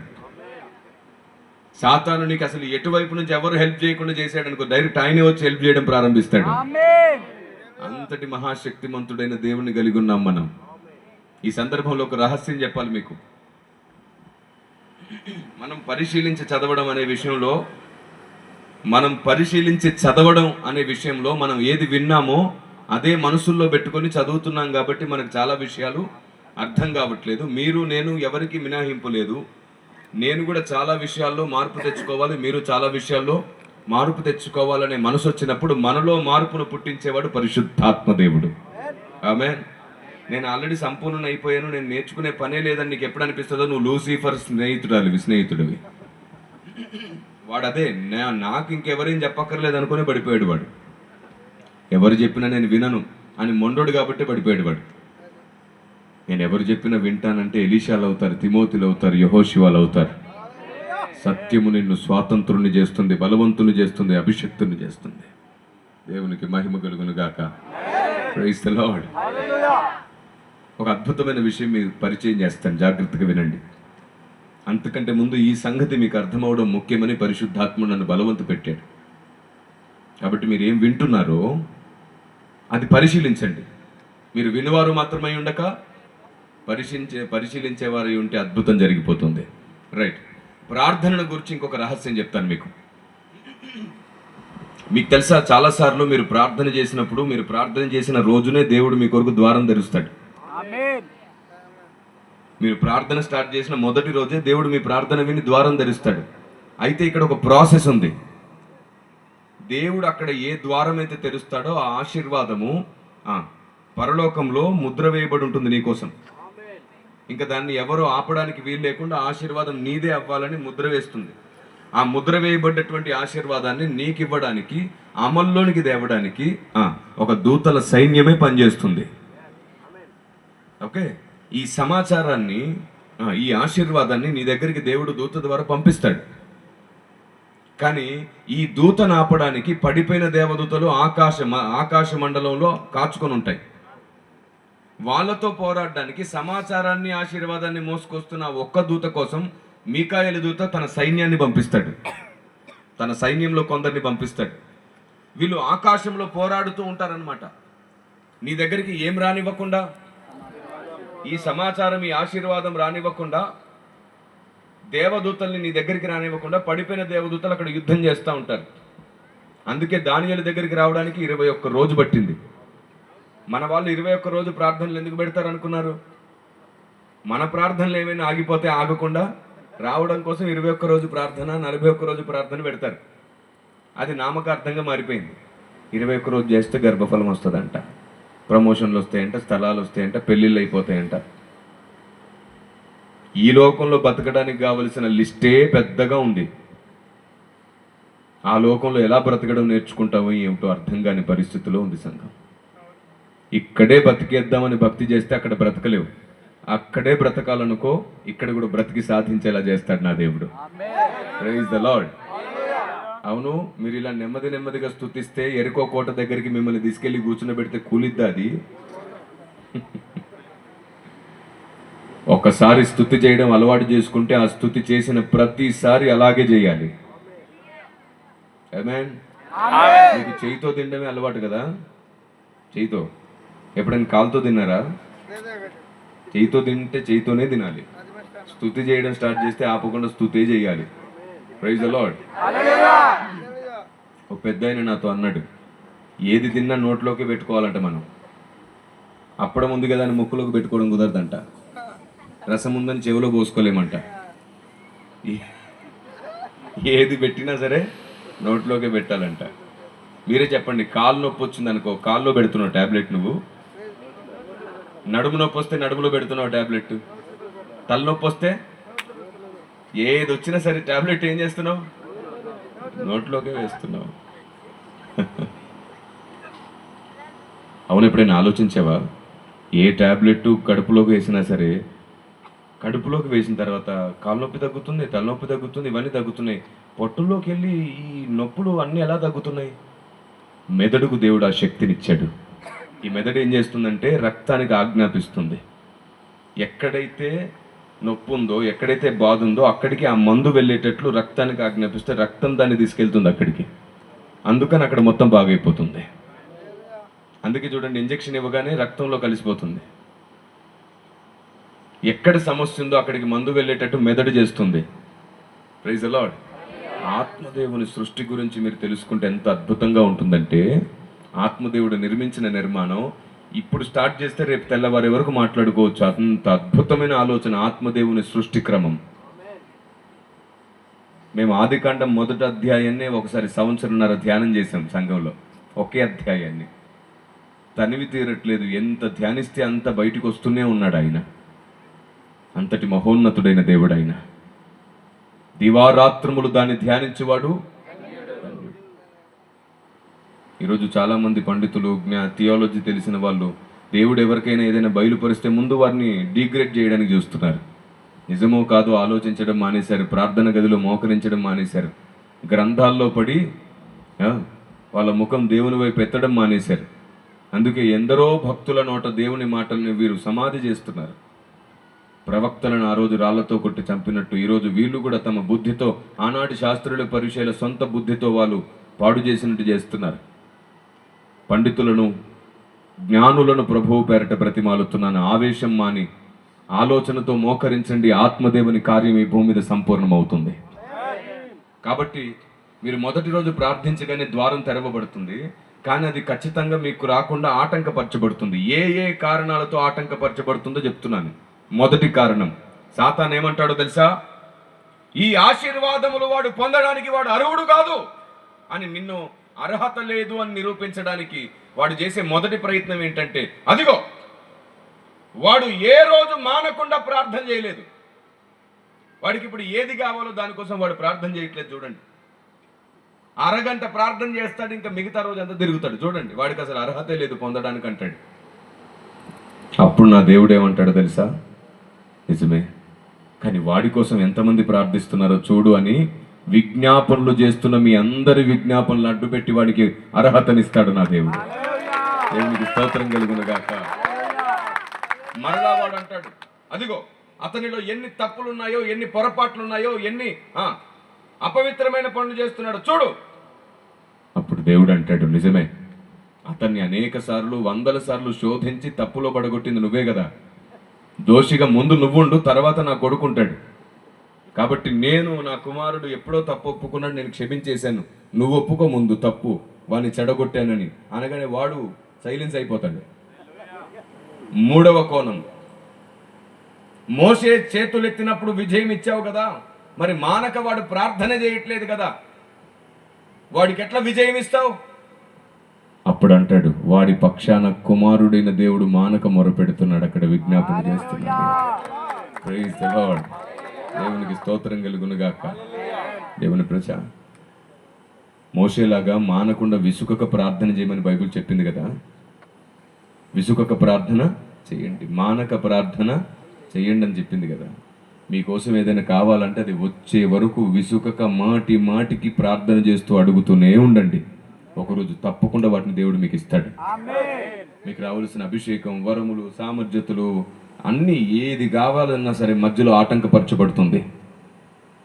సాతాను నీకు అసలు ఎటువైపు నుంచి ఎవరు హెల్ప్ చేయకుండా చేశాడు అనుకో, డైరెక్ట్ ఆయనే వచ్చి హెల్ప్ చేయడం ప్రారంభిస్తాడు. అంతటి మహాశక్తిమంతుడైన దేవుణ్ణి కలిగి ఉన్నాం మనం. ఈ సందర్భంలో ఒక రహస్యం చెప్పాలి మీకు. మనం పరిశీలించి చదవడం అనే విషయంలో మనం ఏది విన్నామో అదే మనసుల్లో పెట్టుకొని చదువుతున్నాం కాబట్టి మనకు చాలా విషయాలు అర్థం కావట్లేదు. మీరు నేను ఎవరికి మినహాయింపు లేదు. నేను కూడా చాలా విషయాల్లో మార్పు తెచ్చుకోవాలి, మీరు చాలా విషయాల్లో మార్పు తెచ్చుకోవాలనే మనసు వచ్చినప్పుడు మనలో మార్పును పుట్టించేవాడు పరిశుద్ధాత్మ దేవుడు. ఆమేన్. నేను ఆల్రెడీ సంపూర్ణ అయిపోయాను, నేను నేర్చుకునే పనే లేదని నీకు ఎప్పుడు అనిపిస్తుందో నువ్వు లూసిఫర్ స్నేహితుడివి. వాడు అదే నాకు ఇంకెవరేం చెప్పక్కర్లేదు అనుకుని పడిపోయాడు వాడు. ఎవరు చెప్పినా నేను వినను అని మొండోడు కాబట్టి పడిపోయాడు వాడు. నేను ఎవరు చెప్పినా వింటానంటే ఎలీషాలు అవుతారు, తిమోతిలు అవుతారు, యెహోషువాలు అవుతారు. సత్యము నిన్ను స్వాతంత్రుని చేస్తుంది, బలవంతుని చేస్తుంది, అభిషక్తుని చేస్తుంది. దేవునికి మహిమ కలుగును గాక. Praise the Lord. ఒక అద్భుతమైన విషయం మీకు పరిచయం చేస్తాను, జాగ్రత్తగా వినండి. అంతకంటే ముందు ఈ సంగతి మీకు అర్థమవడం ముఖ్యమని పరిశుద్ధాత్మ నన్ను బలవంతు పెట్టాడు. కాబట్టి మీరు ఏం వింటున్నారో అది పరిశీలించండి. మీరు వినివారు మాత్రమై ఉండక పరిశీలించేవారు ఉంటే అద్భుతం జరిగిపోతుంది. రైట్. ప్రార్థనల గురించి ఇంకొక రహస్యం చెప్తాను మీకు. మీకు తెలుసా, చాలాసార్లు మీరు ప్రార్థన చేసినప్పుడు మీరు ప్రార్థన చేసిన రోజునే దేవుడు మీ కొరకు ద్వారం తెరుస్తాడు. మీరు ప్రార్థన స్టార్ట్ చేసిన మొదటి రోజే దేవుడు మీ ప్రార్థన విని ద్వారం తెరుస్తాడు. అయితే ఇక్కడ ఒక ప్రాసెస్ ఉంది. దేవుడు అక్కడ ఏ ద్వారం అయితే తెరుస్తాడో ఆ ఆశీర్వాదము పరలోకంలో ముద్ర వేయబడి ఉంటుంది నీకోసం. ఇంకా దాన్ని ఎవరో ఆపడానికి వీలు లేకుండా ఆశీర్వాదం నీదే అవ్వాలని ముద్ర వేస్తుంది. ఆ ముద్ర వేయబడ్డటువంటి ఆశీర్వాదాన్ని నీకు ఇవ్వడానికి, అమల్లోనికి తేవడానికి ఒక దూతల సైన్యమే పనిచేస్తుంది. ఓకే. ఈ సమాచారాన్ని, ఈ ఆశీర్వాదాన్ని నీ దగ్గరికి దేవుడు దూత ద్వారా పంపిస్తాడు. కానీ ఈ దూతను ఆపడానికి పడిపోయిన దేవదూతలు ఆకాశ మండలంలో కాచుకొని ఉంటాయి. వాళ్ళతో పోరాడడానికి సమాచారాన్ని, ఆశీర్వాదాన్ని మోసుకొస్తున్న ఒక్క దూత కోసం మీకాయేలు దూత తన సైన్యాన్ని పంపిస్తాడు. తన సైన్యంలో కొందరిని పంపిస్తాడు. వీళ్ళు ఆకాశంలో పోరాడుతూ ఉంటారనమాట. నీ దగ్గరికి ఏం రానివ్వకుండా, ఈ సమాచారం, ఈ ఆశీర్వాదం రానివ్వకుండా, దేవదూతల్ని నీ దగ్గరికి రానివ్వకుండా పడిపోయిన దేవదూతలు అక్కడ యుద్ధం చేస్తూ ఉంటారు. అందుకే దానియేలు దగ్గరికి రావడానికి 21 రోజు పట్టింది. మన వాళ్ళు 21 రోజు ప్రార్థనలు ఎందుకు పెడతారు అనుకున్నారు? మన ప్రార్థనలు ఏమైనా ఆగిపోతే ఆగకుండా రావడం కోసం 21 రోజు ప్రార్థన, 41 రోజు ప్రార్థన పెడతారు. అది నామకార్థంగా మారిపోయింది. 21 రోజు చేస్తే గర్భఫలం వస్తుందంట, ప్రమోషన్లు వస్తాయంట, స్థలాలు వస్తాయంట, పెళ్ళిళ్ళు అయిపోతాయంట. ఈ లోకంలో బతకడానికి కావలసిన లిస్టే పెద్దగా ఉంది. ఆ లోకంలో ఎలా బ్రతకడం నేర్చుకుంటామో ఏమిటో అర్థం కాని పరిస్థితిలో ఉంది సంఘం. ఇక్కడే బతికేద్దామని భక్తి చేస్తే అక్కడ బ్రతకలేవు. అక్కడే బ్రతకాలనుకో, ఇక్కడ కూడా బ్రతికి సాధించేలా చేస్తాడు నా దేవుడు. Praise the Lord. అవును, మీరు ఇలా నెమ్మదిగా స్తుతిస్తే ఎరుకో కోట దగ్గరికి మిమ్మల్ని తీసుకెళ్లి కూర్చుని కూలిద్దా అది? ఒకసారి స్తుతి చేయడం అలవాటు చేసుకుంటే ఆ స్తుతి చేసిన ప్రతిసారి అలాగే చేయాలి. ఆమేన్. మీకు చేయితో తినడమే అలవాటు కదా? చేయితో ఎప్పుడైనా కాలుతో తిన్నారా? చేయితో తింటే చేయితోనే తినాలి. స్తుతి చేయడం స్టార్ట్ చేస్తే ఆపకుండా స్తుతే చేయాలి. Praise the Lord. ఒక పెద్ద ఆయన నాతో అన్నాడు, ఏది తిన్నా నోట్లోకి పెట్టుకోవాలంట మనం. అప్పడం ఉంది కదా అని ముక్కులోకి పెట్టుకోవడం కుదరదంట. రసం ఉందని చెవిలో పోసుకోలేమంట. ఏది పెట్టినా సరే నోట్లోకే పెట్టాలంట. మీరే చెప్పండి, కాలు నొప్పి వచ్చింది అనుకో, కాల్లో పెడుతున్నావు ట్యాబ్లెట్ నువ్వు. నడుము నొప్పి వస్తే నడుములో పెడుతున్నావు ట్యాబ్లెట్. తలనొప్పి వస్తే ఏది వచ్చినా సరే ట్యాబ్లెట్ ఏం చేస్తున్నావు? నోట్లోకే వేస్తున్నావు. అవును, ఎప్పుడైనా ఆలోచించావా? ఏ ట్యాబ్లెట్ కడుపులోకి వేసినా సరే, కడుపులోకి వేసిన తర్వాత కాలు నొప్పి తగ్గుతుంది, తలనొప్పి తగ్గుతుంది, ఇవన్నీ తగ్గుతున్నాయి. పొట్టుల్లోకి వెళ్ళి ఈ నొప్పులు అన్నీ ఎలా తగ్గుతున్నాయి? మెదడుకు దేవుడు ఆ శక్తినిచ్చాడు. ఈ మెదడు ఏం చేస్తుందంటే రక్తానికి ఆజ్ఞాపిస్తుంది. ఎక్కడైతే నొప్పి ఉందో, ఎక్కడైతే బాధ ఉందో అక్కడికి ఆ మందు వెళ్ళేటట్లు రక్తానికి ఆజ్ఞాపిస్తే రక్తం దాన్ని తీసుకెళ్తుంది అక్కడికి. అందుకని అక్కడ మొత్తం బాగైపోతుంది. అందుకే చూడండి, ఇంజెక్షన్ ఇవ్వగానే రక్తంలో కలిసిపోతుంది. ఎక్కడ సమస్య ఉందో అక్కడికి మందు వెళ్ళేటట్టు మెదడు చేస్తుంది. Praise the lord. ఆత్మదేవుని సృష్టి గురించి మీరు తెలుసుకుంటే ఎంత అద్భుతంగా ఉంటుందంటే, ఆత్మదేవుడు నిర్మించిన నిర్మాణం ఇప్పుడు స్టార్ట్ చేస్తే రేపు తెల్లవారి వరకు మాట్లాడుకోవచ్చు. అంత అద్భుతమైన ఆలోచన ఆత్మదేవుని సృష్టి క్రమం. మేము ఆదికాండం 1వ అధ్యాయాన్ని ఒకసారి సంవత్సరంన్నర ధ్యానం చేసాం సంఘంలో, ఒకే అధ్యాయాన్ని. తనివి తీరట్లేదు, ఎంత ధ్యానిస్తే అంత బయటకు వస్తూనే ఉన్నాడు ఆయన. అంతటి మహోన్నతుడైన దేవుడు ఆయన. దివారాత్రములు దాన్ని ధ్యానించేవాడు. ఈరోజు చాలామంది పండితులు, థియాలజీ తెలిసిన వాళ్ళు దేవుడు ఎవరికైనా ఏదైనా బయలుపరిస్తే ముందు వారిని డీగ్రేడ్ చేయడానికి చూస్తున్నారు. నిజమో కాదో ఆలోచించడం మానేశారు. ప్రార్థన గదిలో మోకరించడం మానేశారు. గ్రంథాల్లో పడి వాళ్ళ ముఖం దేవుని వైపు ఎత్తడం మానేశారు. అందుకే ఎందరో భక్తుల నోట దేవుని మాటల్ని వీరు సమాధి చేస్తున్నారు. ప్రవక్తలను ఆ రోజు రాళ్లతో కొట్టి చంపినట్టు ఈరోజు వీళ్ళు కూడా తమ బుద్ధితో, ఆనాటి శాస్త్రుల పరిచయాల సొంత బుద్ధితో వాళ్ళు పాడు చేసినట్టు చేస్తున్నారు. పండితులను, జ్ఞానులను ప్రభువు పేరట బ్రతిమాలుతున్నాను. ఆవేశం మాని ఆలోచనతో మోకరించండి. ఆత్మదేవుని కార్యం ఈ భూమి మీద సంపూర్ణమవుతుంది. కాబట్టి మీరు మొదటి రోజు ప్రార్థించగానే ద్వారం తెరవబడుతుంది. కానీ అది ఖచ్చితంగా మీకు రాకుండా ఆటంకపరచబడుతుంది. ఏ ఏ కారణాలతో ఆటంకపరచబడుతుందో చెప్తున్నాను. మొదటి కారణం, సాతాను ఏమంటాడో తెలుసా? ఈ ఆశీర్వాదములు వాడు పొందడానికి వాడు అర్హుడు కాదు అని, నిన్ను అర్హత లేదు అని నిరూపించడానికి వాడు చేసే మొదటి ప్రయత్నం ఏంటంటే, అదిగో వాడు ఏ రోజు మానకుండా ప్రార్థన చేయలేదు. వాడికి ఇప్పుడు ఏది కావాలో దానికోసం వాడు ప్రార్థన చేయట్లేదు. చూడండి, అరగంట ప్రార్థన చేస్తాడు, ఇంకా మిగతా రోజు అంతా తిరుగుతాడు. చూడండి, వాడికి అసలు అర్హతే లేదు పొందడానికి అంటాడు. అప్పుడు నా దేవుడు ఏమంటాడో తెలుసా? నిజమే, కానీ వాడి కోసం ఎంతమంది ప్రార్థిస్తున్నారో చూడు అని విజ్ఞాపనలు చేస్తున్న మీ అందరి విజ్ఞాపనలు అడ్డుపెట్టి వాడికి అర్హతనిస్తాడు నా దేవుడు. దేవునికి స్తోత్రం కలుగునుగాక. మరలా వాడు అంటాడు, అదిగో అతనిలో ఎన్ని తప్పులున్నాయో, ఎన్ని పొరపాట్లున్నాయో, ఎన్ని అపవిత్రమైన పనులు చేస్తున్నాడు చూడు. అప్పుడు దేవుడు అంటాడు, నిజమే, అతన్ని అనేక సార్లు, 100 సార్లు శోధించి తప్పులో పడగొట్టింది నువ్వే కదా. దోషిగా ముందు నువ్వుండు, తర్వాత నా కొడుకుంటాడు. కాబట్టి నేను, నా కుమారుడు ఎప్పుడో తప్పు ఒప్పుకున్నాడు, నేను క్షమించేశాను, నువ్వు ఒప్పుకో ముందు తప్పు, వాడిని చెడగొట్టానని అనగానే వాడు సైలెన్స్ అయిపోతాడు. మూడవ కోణం, మోషే చేతులెత్తినప్పుడు విజయం ఇచ్చావు కదా, మరి మానక వాడు ప్రార్థన చేయట్లేదు కదా, వాడికి ఎట్లా విజయం ఇస్తావు? అప్పుడు అంటాడు, వాడి పక్షాన కుమారుడైన దేవుడు మానక మొరపెడుతున్నాడు, అక్కడ విజ్ఞాపన చేస్తున్నాడు. Praise the Lord. దేవునికి స్తోత్రం కలుగునుగాక. దేవుని ప్రజ, మోషేలాగా మానకుండా విసుకక ప్రార్థన చేయమని బైబిల్ చెప్పింది కదా. విసుకక ప్రార్థన చేయండి, మానక ప్రార్థన చేయండి అని చెప్పింది కదా. మీకోసం ఏదైనా కావాలంటే అది వచ్చే వరకు విసుకక మాటి మాటికి ప్రార్థన చేస్తూ అడుగుతూనే ఉండండి. ఒకరోజు తప్పకుండా వాటిని దేవుడు మీకు ఇస్తాడు. మీకు రావాల్సిన అభిషేకం, వరములు, సామర్థ్యతలు అన్నీ ఏది కావాలన్నా సరే మధ్యలో ఆటంకపరచబడుతుంది.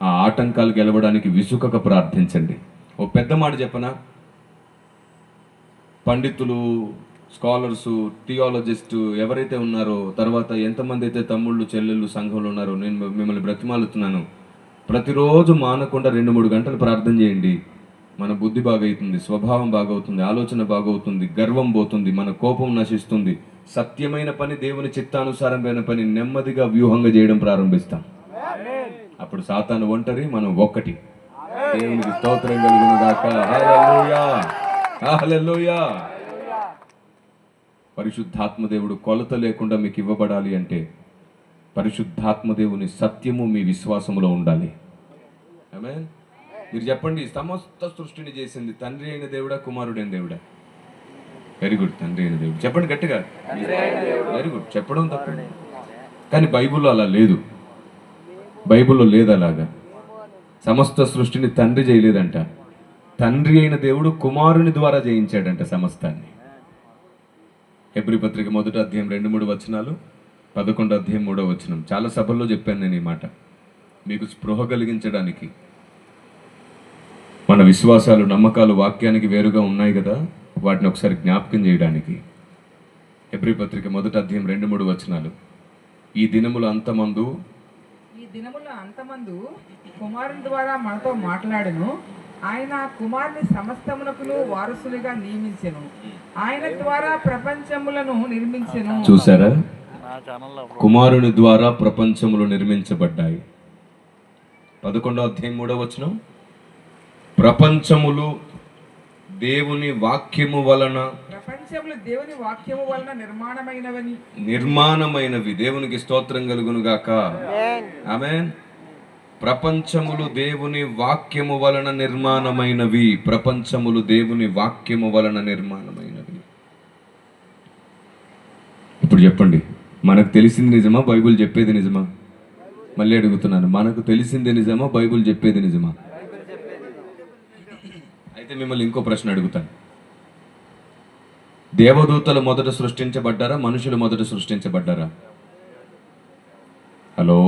ఆ ఆటంకాలు గెలవడానికి విసుకక ప్రార్థించండి. ఓ పెద్ద మాట చెప్పనా, పండితులు, స్కాలర్సు, థియాలజిస్టు ఎవరైతే ఉన్నారో, తర్వాత ఎంతమంది అయితే తమ్ముళ్ళు, చెల్లెళ్ళు సంఘంలో ఉన్నారో, నేను మిమ్మల్ని బ్రతిమాలుతున్నాను, ప్రతిరోజు మానకుండా 2-3 గంటలు ప్రార్థన చేయండి. మన బుద్ధి బాగవుతుంది, స్వభావం బాగవుతుంది, ఆలోచన బాగవుతుంది, గర్వం పోతుంది, మన కోపం నశిస్తుంది. సత్యమైన పని, దేవుని చిత్తానుసారమైన పని నెమ్మదిగా వ్యూహంగా చేయడం ప్రారంభిస్తాం. అప్పుడు సాతాను ఒంటరి, మనం ఒక్కటి. దేవునికి స్తోత్రం కలుగునుగాక. హల్లెలూయా, హల్లెలూయా. పరిశుద్ధాత్మదేవుడు కొలత లేకుండా మీకు ఇవ్వబడాలి అంటే పరిశుద్ధాత్మదేవుని సత్యము మీ విశ్వాసములో ఉండాలి. ఆమేన్. మీరు చెప్పండి, సమస్త సృష్టిని చేసింది తండ్రి అయిన దేవుడా, కుమారుడైన దేవుడా? వెరీ గుడ్, తండ్రి అయిన దేవుడు. చెప్పండి గట్టిగా. వెరీ గుడ్, చెప్పడం తప్పండి. కానీ బైబిల్లో అలా లేదు. బైబిల్లో లేదు అలాగా. సమస్త సృష్టిని తండ్రి చేయలేదంట. తండ్రి అయిన దేవుడు కుమారుని ద్వారా జయించాడంట సమస్తాన్ని. హెబ్రీ పత్రిక 1వ అధ్యాయం 2-3 వచనాలు. 11:3 చాలా సభల్లో చెప్పాను నేను ఈ మాట, మీకు స్పృహ కలిగించడానికి. మన విశ్వాసాలు, నమ్మకాలు వాక్యానికి వేరుగా ఉన్నాయి కదా, వాటిని ఒకసారి జ్ఞాపకం చేయడానికి. హెబ్రీ పత్రిక 1:2-3 ఈ దినముల అంతమందు కుమారుని ద్వారా మనతో మాట్లాడెను. ఆయన కుమారుని సమస్తమునకును వారసులుగా నియమించెను. ఆయన ద్వారా ప్రపంచములను నిర్మించెను. చూసారా, కుమారుని ద్వారా ప్రపంచములు నిర్మించబడ్డాయి. 11:3 ప్రపంచములు దేవుని వాక్యము వలన నిర్మాణమైనవి. దేవునికి స్తోత్రం కలుగును గాక. ఆమేన్. ప్రపంచములు దేవుని వాక్యము వలన నిర్మాణమైనవి. ప్రపంచములు దేవుని వాక్యము వలన నిర్మాణమైనవి. ఇప్పుడు చెప్పండి, మనకు తెలిసింది నిజమా, బైబిల్ చెప్పేది నిజమా? మళ్ళీ అడుగుతున్నాను, మనకు తెలిసింది నిజమా, బైబిల్ చెప్పేది నిజమా? అయితే మిమ్మల్ని ఇంకో ప్రశ్న అడుగుతాను. దేవదూతలు మొదట సృష్టించబడ్డారా, మనుషులు మొదట సృష్టించబడ్డారా? హలో,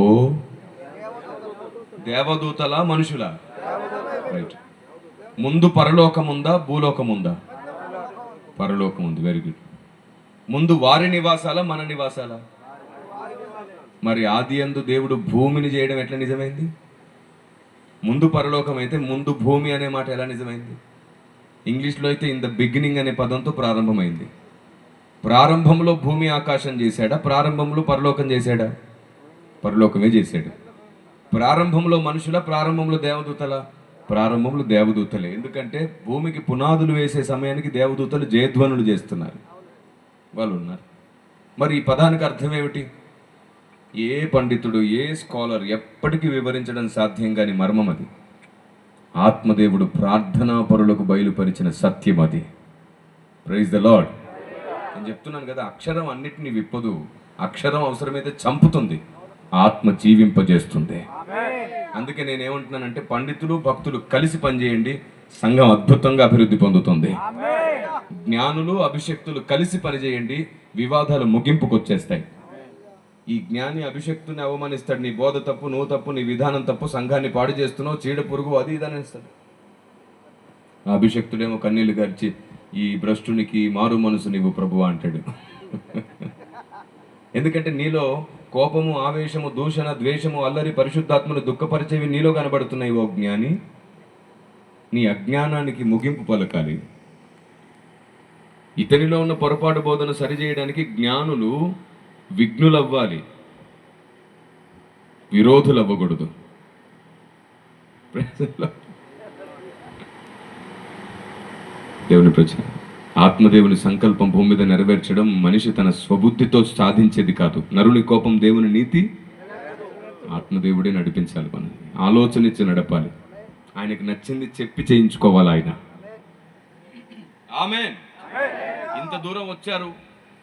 దేవదూతలా, మనుషులా? రైట్. ముందు పరలోకముందా, భూలోకముందా? పరలోకం ఉంది. Very good. ముందు వారి నివాసాలా, మన నివాసాలా? మరి ఆది యందు దేవుడు భూమిని చేయడం ఎట్లా నిజమైంది? ముందు పరలోకం అయితే ముందు భూమి అనే మాట ఎలా నిజమైంది? ఇంగ్లీష్లో అయితే ఇన్ ద బిగినింగ్ అనే పదంతో ప్రారంభమైంది. ప్రారంభంలో భూమి ఆకాశం చేశాడా, ప్రారంభంలో పరలోకం చేశాడా? పరలోకమే చేశాడు. ప్రారంభంలో మనుషుల, ప్రారంభంలో దేవదూతల? ప్రారంభంలో దేవదూతలే. ఎందుకంటే భూమికి పునాదులు వేసే సమయానికి దేవదూతలు జయధ్వనులు చేస్తున్నారు, వాళ్ళు ఉన్నారు. మరి ఈ పదానికి అర్థం ఏమిటి? ఏ పండితుడు, ఏ స్కాలర్ ఎప్పటికీ వివరించడం సాధ్యం కాని మర్మం అది. ఆత్మదేవుడు ప్రార్థనా పరులకు బయలుపరిచిన సత్యం అది. Praise the Lord. నేను చెప్తున్నాను కదా, అక్షరం అన్నిటినీ విప్పదు. అక్షరం అవసరమైతే చంపుతుంది, ఆత్మ జీవింపజేస్తుంది. అందుకే నేనేమంటున్నానంటే, పండితులు భక్తులు కలిసి పనిచేయండి, సంఘం అద్భుతంగా అభివృద్ధి పొందుతుంది. జ్ఞానులు అభిషక్తులు కలిసి పనిచేయండి, వివాదాలు ముగింపుకు వచ్చేస్తాయి. ఈ జ్ఞాని అభిషక్తుని అవమానిస్తాడు, నీ బోధ తప్పు, నువ్వు తప్పు, నీ విధానం తప్పు, సంఘాన్ని పాడు చేస్తున్నావు, చీడ పురుగు, అది ఇది అనేస్తాడు. ఆ అభిషక్తుడేమో కన్నీళ్లు గార్చి, ఈ భ్రష్టునికి మారు మనసు నీవు ప్రభువా అంటాడు. ఎందుకంటే నీలో కోపము, ఆవేశము, దూషణ, ద్వేషము, అల్లరి, పరిశుద్ధాత్మను దుఃఖపరిచేవి నీలో కనబడుతున్నాయి. ఓ జ్ఞాని, నీ అజ్ఞానానికి ముగింపు పలకాలి. ఇతనిలో ఉన్న పొరపాటు బోధన సరిచేయడానికి జ్ఞానులు విఘ్నులవ్వాలి, విరోధులు అవ్వకూడదు. దేవుని ప్రజ, ఆత్మదేవుని సంకల్పం భూమి మీద నెరవేర్చడం మనిషి తన స్వబుద్ధితో సాధించేది కాదు. నరుని కోపం దేవుని నీతి, ఆత్మదేవుడే నడిపించాలి. మనం ఆలోచన ఇచ్చి నడపాలి. ఆయనకు నచ్చింది చెప్పి చేయించుకోవాలి ఆయన. ఆమేన్. ఇంత దూరం వచ్చారు,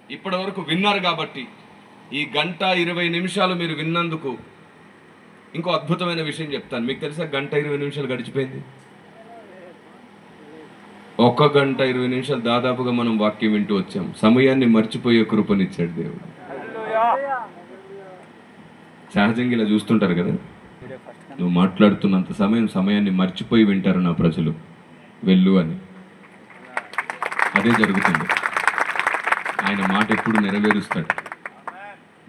ఇప్పటి వరకు విన్నారు కాబట్టి ఈ 1:20 మీరు విన్నందుకు ఇంకో అద్భుతమైన విషయం చెప్తాను. మీకు తెలుసా, 1:20 గడిచిపోయింది. 1:20 దాదాపుగా మనం వాక్యం వింటూ వచ్చాం. సమయాన్ని మర్చిపోయే కృపనిచ్చాడు దేవుడు. సహజంగా ఇలా చూస్తుంటారు కదా, నువ్వు మాట్లాడుతున్నంత సమయాన్ని మర్చిపోయి వింటారు నా ప్రజలు, వెళ్ళు అని. అదే జరుగుతుంది. ఆయన మాట ఎప్పుడు నెరవేరుస్తాడు.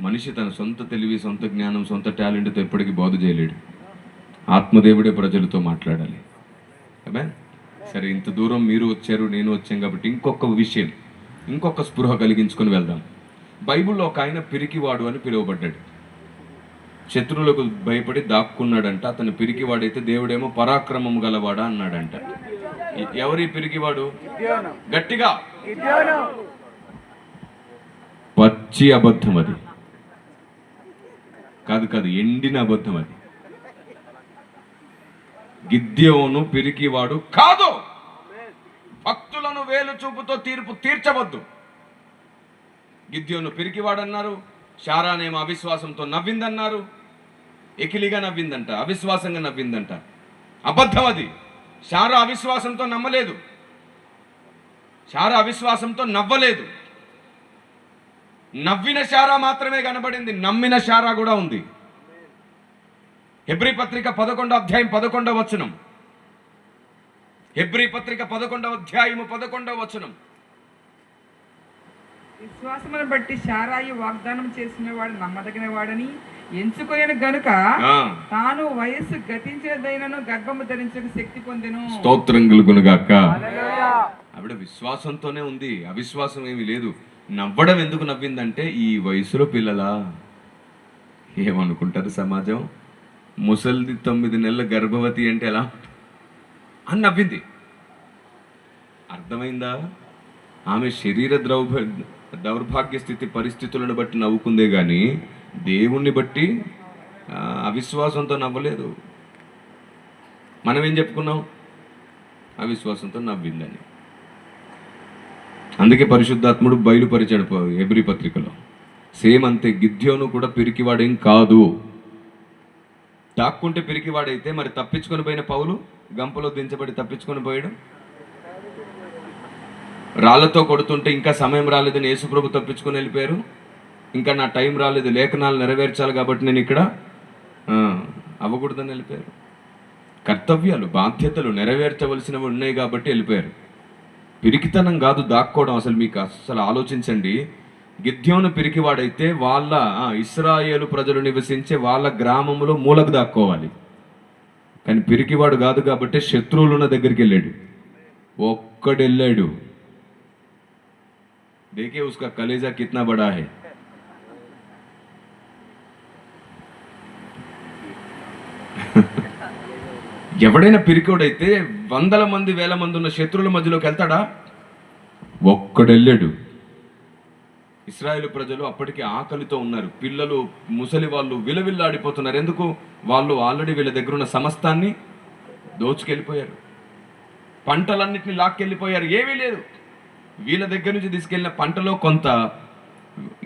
మనిషి తన సొంత తెలివి, సొంత జ్ఞానం, సొంత టాలెంట్తో ఎప్పటికీ బోధ చేయలేడు. ఆత్మదేవుడే ప్రజలతో మాట్లాడాలి. ఆమేన్. సరే, ఇంత దూరం మీరు వచ్చారు, నేను వచ్చాను కాబట్టి ఇంకొక విషయం, ఇంకొక స్పృహ కలిగించుకొని వెళ్దాం. బైబిల్లో ఒక ఆయన పిరికివాడు అని పిలువబడ్డాడు. శత్రువులకు భయపడి దాక్కున్నాడంట. అతను పిరికివాడైతే దేవుడేమో పరాక్రమం గలవాడా అన్నాడంట. ఎవరి పిరికివాడు? గట్టిగా, పచ్చి అబద్ధం అది. కాదు, ఎండిన అబద్ధం అది. గిద్యోను పిరికివాడు కాదు. భక్తులను వేలు చూపుతో తీర్పు తీర్చవద్దు. గిద్యోను పిరికివాడన్నారు, శారానేమో అవిశ్వాసంతో నవ్విందన్నారు. ఎకిలిగా నవ్విందంట, అవిశ్వాసంగా నవ్విందంట. అబద్ధం అది. శారా అవిశ్వాసంతో నమ్మలేదు, శారా అవిశ్వాసంతో నవ్వలేదు. నవ్విన శారా మాత్రమే కనబడింది, నమ్మిన శారా కూడా ఉంది. హెబ్రీ పత్రిక 11వ అధ్యాయం 11వ వచనం. హెబ్రీ పత్రిక 11వ అధ్యాయము 11వ వచనం. విశ్వాసమును బట్టి శారాయి వాగ్దానం చేసిన వాడు నమ్మదగిన వాడని ఎంచుకొనిన గనుక తాను వయస్సు గతించినదైనను గర్భము ధరించక శక్తి పొందెను. స్తోత్రం కలుగునుగాక. ఆవిడ విశ్వాసంతోనే ఉంది, అవిశ్వాసం ఏమీ లేదు. నవ్వడం ఎందుకు నవ్విందంటే ఈ వయసులో పిల్లలా ఏమనుకుంటారు సమాజం, ముసలిది 9 నెలల గర్భవతి అంటే ఎలా అని నవ్వింది. అర్థమైందా? ఆమె శరీర దౌర్భాగ్య స్థితి పరిస్థితులను బట్టి నవ్వుకుందే కానీ దేవుణ్ణి బట్టి అవిశ్వాసంతో నవ్వలేదు. మనం ఏం చెప్పుకున్నాం? అవిశ్వాసంతో నవ్విందని. అందుకే పరిశుద్ధాత్ముడు బయలుపరిచాడు హెబ్రీ పత్రికలో. సేమ్ అంతే, గిద్యోను కూడా పిరికివాడేం కాదు. దాక్కుంటే పిరికివాడైతే మరి తప్పించుకొని పోయిన పౌలు గంపలో దించబడి తప్పించుకొని పోయాడు. రాళ్లతో కొడుతుంటే ఇంకా సమయం రాలేదని యేసుప్రభు తప్పించుకొని వెళ్ళిపోయారు. ఇంకా నా టైం రాలేదు, లేఖనాలు నెరవేర్చాలి కాబట్టి నేను ఇక్కడ అవ్వకూడదని వెళ్ళిపోయారు. కర్తవ్యాలు, బాధ్యతలు నెరవేర్చవలసినవి ఉన్నాయి కాబట్టి వెళ్ళిపోయారు. పిరికితనం కాదు దాక్కోవడం. అసలు మీకు అసలు ఆలోచించండి, గిద్యోను పిరికివాడైతే వాళ్ళ ఇశ్రాయేలు ప్రజలు నివసించే వాళ్ళ గ్రామంలో మూలకు దాక్కోవాలి. కానీ పిరికివాడు కాదు కాబట్టి శత్రువులున్న దగ్గరికి వెళ్ళాడు. ఒక్కడెళ్ళాడు. దేకే ఉస్కా కలేజా కిత్నా బడా హై. ఎవడైనా పిరికోడైతే 100 మంది 1000 మంది ఉన్న శత్రువుల మధ్యలోకి వెళ్తాడా? ఒక్కడెళ్ళాడు. ఇశ్రాయేలు ప్రజలు అప్పటికి ఆకలితో ఉన్నారు. పిల్లలు, ముసలి వాళ్ళు విలవిల్లాడిపోతున్నారు. ఎందుకు? వాళ్ళు ఆల్రెడీ వీళ్ళ దగ్గర ఉన్న సమస్తాన్ని దోచుకెళ్ళిపోయారు. పంటలన్నిటిని లాక్కెళ్ళిపోయారు. ఏమీ లేదు. వీళ్ళ దగ్గర నుంచి తీసుకెళ్ళిన పంటలో కొంత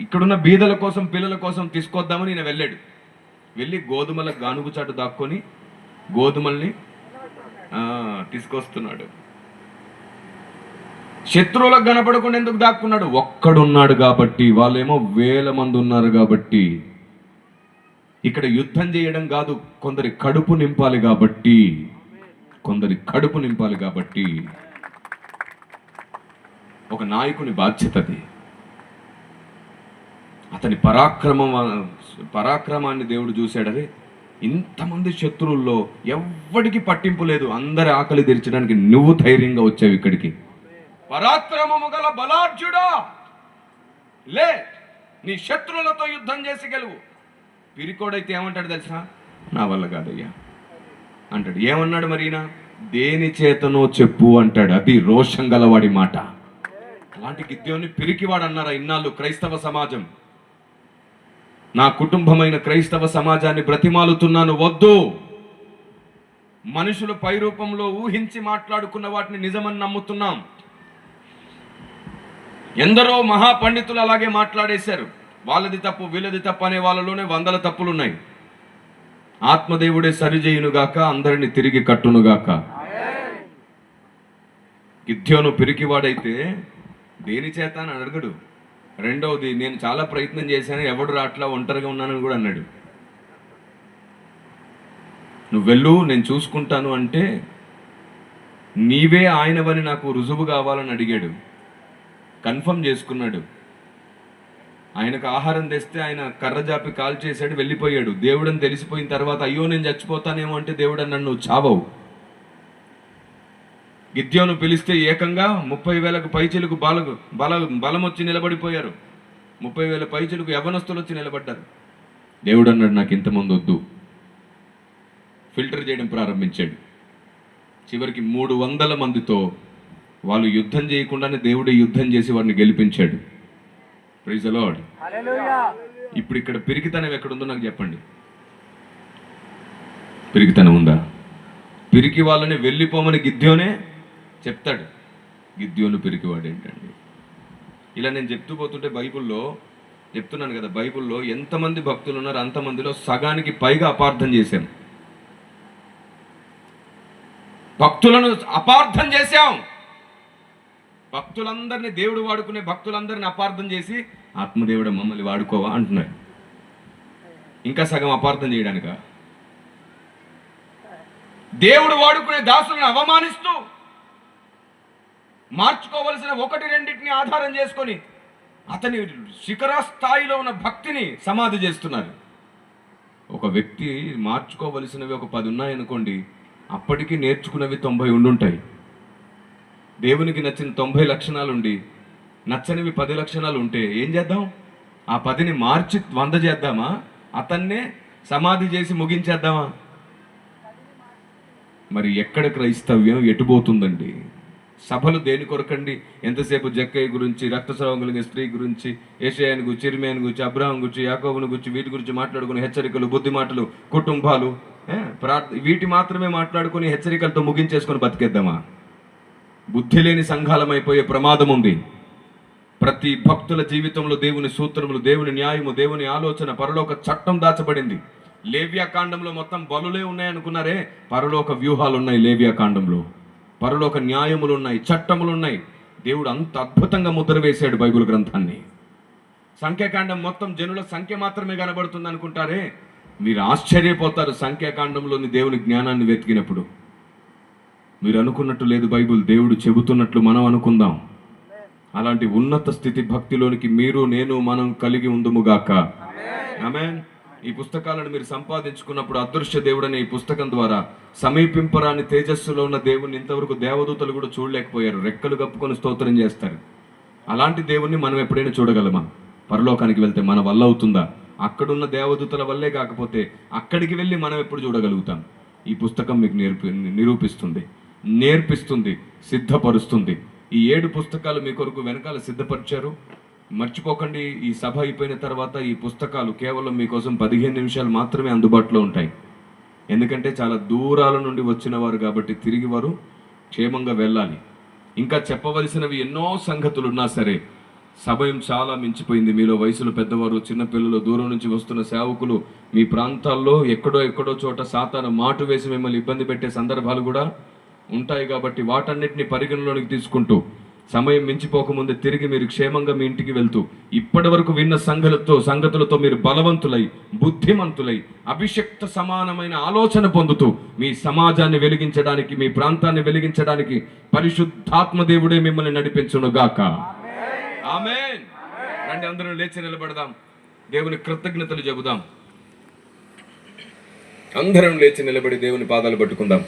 ఇక్కడున్న బీదల కోసం, పిల్లల కోసం తీసుకొద్దామని ఈయన వెళ్ళాడు. వెళ్ళి గోధుమల గానుగు చాటు దాక్కొని గోధుమల్ని తీసుకొస్తున్నాడు. శత్రువులకు కనపడకుండా ఎందుకు దాక్కున్నాడు? ఒక్కడున్నాడు కాబట్టి. వాళ్ళేమో 1000 మంది ఉన్నారు కాబట్టి. ఇక్కడ యుద్ధం చేయడం కాదు, కొందరి కడుపు నింపాలి కాబట్టి. కొందరి కడుపు నింపాలి కాబట్టి ఒక నాయకుని బాధ్యత అది. అతని పరాక్రమాన్ని దేవుడు చూశాడరే. ఇంతమంది శత్రువుల్లో ఎవ్వడికి పట్టింపు లేదు. అందరి ఆకలి తీర్చడానికి నువ్వు ధైర్యంగా వచ్చావు ఇక్కడికి. పరాక్రమము గల బలాఢ్యుడా, లే, నీ శత్రువులతో యుద్ధం చేసి గెలువు. పిరికోడైతే ఏమంటాడు తెలుసా? నా వల్ల కాదయ్యా అంటాడు. ఏమన్నాడు మరి ఈయన? దేని చేతనో చెప్పు అంటాడు. అది రోషం గలవాడి మాట. అలాంటి గిద్యోని పిరికివాడు అన్నారా ఇన్నాళ్ళు క్రైస్తవ సమాజం? నా కుటుంబమైన క్రైస్తవ సమాజాన్ని బ్రతిమాలుతున్నాను, వద్దు. మనుషులు పై రూపంలో ఊహించి మాట్లాడుకున్న వాటిని నిజమని నమ్ముతున్నాం. ఎందరో మహాపండితులు అలాగే మాట్లాడేశారు. వాళ్ళది తప్పు, వీళ్ళది తప్పు అనే వాళ్ళలోనే 100 తప్పులున్నాయి. ఆత్మదేవుడే సరిచేయునుగాక, అందరిని తిరిగి కట్టునుగాక. గిద్యోను పిరికివాడైతే దేని చేత అని అడగడు. రెండవది, నేను చాలా ప్రయత్నం చేశాను, ఎవడు రాట్లా, ఒంటరిగా ఉన్నానని కూడా అన్నాడు. నువ్వు వెళ్ళు, నేను చూసుకుంటాను అంటే నీవే ఆయనవని నాకు రుజువు కావాలని అడిగాడు. కన్ఫర్మ్ చేసుకున్నాడు. ఆయనకు ఆహారం తెస్తే ఆయన కర్ర జాపి కాల్ చేశాడు, వెళ్ళిపోయాడు. దేవుడని తెలిసిపోయిన తర్వాత అయ్యో నేను చచ్చిపోతానేమో అంటే దేవుడు నన్ను చావవు. గిద్యోను పిలిస్తే ఏకంగా 30,000 పైచిలకు బలం వచ్చి నిలబడిపోయారు. 30,000 పైచిలకు యవనస్తులు వచ్చి నిలబడ్డారు. దేవుడు అన్నాడు, నాకు ఇంతమంది వద్దు. ఫిల్టర్ చేయడం ప్రారంభించాడు. చివరికి 300 మందితో వాళ్ళు యుద్ధం చేయకుండానే దేవుడే యుద్ధం చేసి వారిని గెలిపించాడు. Praise the lord. ఇప్పుడు ఇక్కడ పిరికితనం ఎక్కడుందో నాకు చెప్పండి. పిరికితనం ఉందా? పిరికి వాళ్ళని వెళ్ళిపోమని గిద్యోనే చెప్తాడు. గిద్యోను పిరికివాడు ఏంటండి? ఇలా నేను చెప్తూ పోతుంటే బైబిల్లో చెప్తున్నాను కదా, బైబిల్లో ఎంతమంది భక్తులు ఉన్నారు అంతమందిలో సగానికి పైగా అపార్థం చేశాం. భక్తులను అపార్థం చేశాం. భక్తులందరినీ, దేవుడు వాడుకునే భక్తులందరిని అపార్థం చేసి ఆత్మదేవుడు మమ్మల్ని వాడుకోవా అంటున్నాడు. ఇంకా సగం అపార్థం చేయడానిక? దేవుడు వాడుకునే దాసులను అవమానిస్తూ మార్చుకోవలసిన ఒకటి రెండింటిని ఆధారం చేసుకొని అతని శిఖర స్థాయిలో ఉన్న భక్తిని సమాధి చేస్తున్నారు. ఒక వ్యక్తి మార్చుకోవలసినవి ఒక 10 ఉన్నాయనుకోండి, అప్పటికి నేర్చుకున్నవి 90 ఉండుంటాయి. దేవునికి నచ్చిన 90 లక్షణాలు ఉండి నచ్చనివి 10 లక్షణాలు ఉంటే ఏం చేద్దాం? ఆ 10ని మార్చి 100 చేద్దామా? అతన్నే సమాధి చేసి ముగించేద్దామా? మరి ఎక్కడ క్రైస్తవ్యం ఎటుపోతుందండి? సభలు దేని కొరకండి? ఎంతసేపు జక్కయ్య గురించి, రక్తస్రావం కలిగిన స్త్రీ గురించి, ఏషయాని గురించి, ఇర్మియాని గురించి, అబ్రహాం గురించి, యాకోబుని గురించి, వీటి గురించి మాట్లాడుకుని హెచ్చరికలు, బుద్ధి మాటలు, కుటుంబాలు, వీటి మాత్రమే మాట్లాడుకుని హెచ్చరికలతో ముగించేసుకొని బతికేద్దామా? బుద్ధి లేని సంఘాలమైపోయే ప్రమాదం ఉంది. ప్రతి భక్తుల జీవితంలో దేవుని సూత్రములు, దేవుని న్యాయము, దేవుని ఆలోచన, పరలోక చట్టం దాచబడింది. లేవియా కాండంలో మొత్తం బలులే ఉన్నాయనుకున్నారే, పరలోక వ్యూహాలు ఉన్నాయి. లేవియా కాండంలో పరలోక న్యాయములు ఉన్నాయి, చట్టములు ఉన్నాయి. దేవుడు అంత అద్భుతంగా ముద్ర వేశాడు బైబిల్ గ్రంథాన్ని. సంఖ్యాకాండం మొత్తం జనుల సంఖ్య మాత్రమే కనబడుతుంది అనుకుంటారే, మీరు ఆశ్చర్యపోతారు సంఖ్యాకాండంలోని దేవుని జ్ఞానాన్ని వెతికినప్పుడు. మీరు అనుకున్నట్టు లేదు బైబిల్, దేవుడు చెబుతున్నట్లు మనం అనుకుందాం. అలాంటి ఉన్నత స్థితి భక్తిలోనికి మీరు, నేను, మనం కలిగి ఉందుముగాక. ఆమేన్. ఈ పుస్తకాలను మీరు సంపాదించుకున్నప్పుడు అదృశ్య దేవుడనే ఈ పుస్తకం ద్వారా సమీపింపరాని తేజస్సులో ఉన్న దేవుని ఇంతవరకు దేవదూతలు కూడా చూడలేకపోయారు. రెక్కలు కప్పుకొని స్తోత్రం చేస్తారు. అలాంటి దేవుణ్ణి మనం ఎప్పుడైనా చూడగలమా? పరలోకానికి వెళ్తే మన వల్ల అవుతుందా? అక్కడున్న దేవదూతల వల్లే కాకపోతే అక్కడికి వెళ్ళి మనం ఎప్పుడు చూడగలుగుతాం? ఈ పుస్తకం మీకు నిరూపిస్తుంది, నేర్పిస్తుంది, సిద్ధపరుస్తుంది. ఈ 7 పుస్తకాలు మీ కొరకు వెనకాల సిద్ధపరిచారు. మర్చిపోకండి, ఈ సభ అయిపోయిన తర్వాత ఈ పుస్తకాలు కేవలం మీకోసం 15 నిమిషాలు మాత్రమే అందుబాటులో ఉంటాయి. ఎందుకంటే చాలా దూరాల నుండి వచ్చిన వారు కాబట్టి తిరిగి వారు క్షేమంగా వెళ్ళాలి. ఇంకా చెప్పవలసినవి ఎన్నో సంగతులు ఉన్నా సరే సమయం చాలా మించిపోయింది. మీలో వయసులో పెద్దవారు, చిన్నపిల్లలు, దూరం నుంచి వస్తున్న సేవకులు, మీ ప్రాంతాల్లో ఎక్కడో చోట సాతాను మాటు వేసి మిమ్మల్ని ఇబ్బంది పెట్టే సందర్భాలు కూడా ఉంటాయి. కాబట్టి వాటన్నిటిని పరిగణలోనికి తీసుకుంటూ సమయం మించిపోకముందే తిరిగి మీరు క్షేమంగా మీ ఇంటికి వెళ్తూ ఇప్పటి వరకు విన్న సంగతులతో మీరు బలవంతులై, బుద్ధిమంతులై, అభిషక్త సమానమైన ఆలోచన పొందుతూ మీ సమాజాన్ని వెలిగించడానికి, మీ ప్రాంతాన్ని వెలిగించడానికి పరిశుద్ధాత్మ దేవుడే మిమ్మల్ని నడిపించునుగాక. ఆమేన్. రండి, అందరూ లేచి నిలబడదాం, దేవుని కృతజ్ఞతలు చెబుదాం. అందరం లేచి నిలబడి దేవుని పాదాలు పట్టుకుందాం.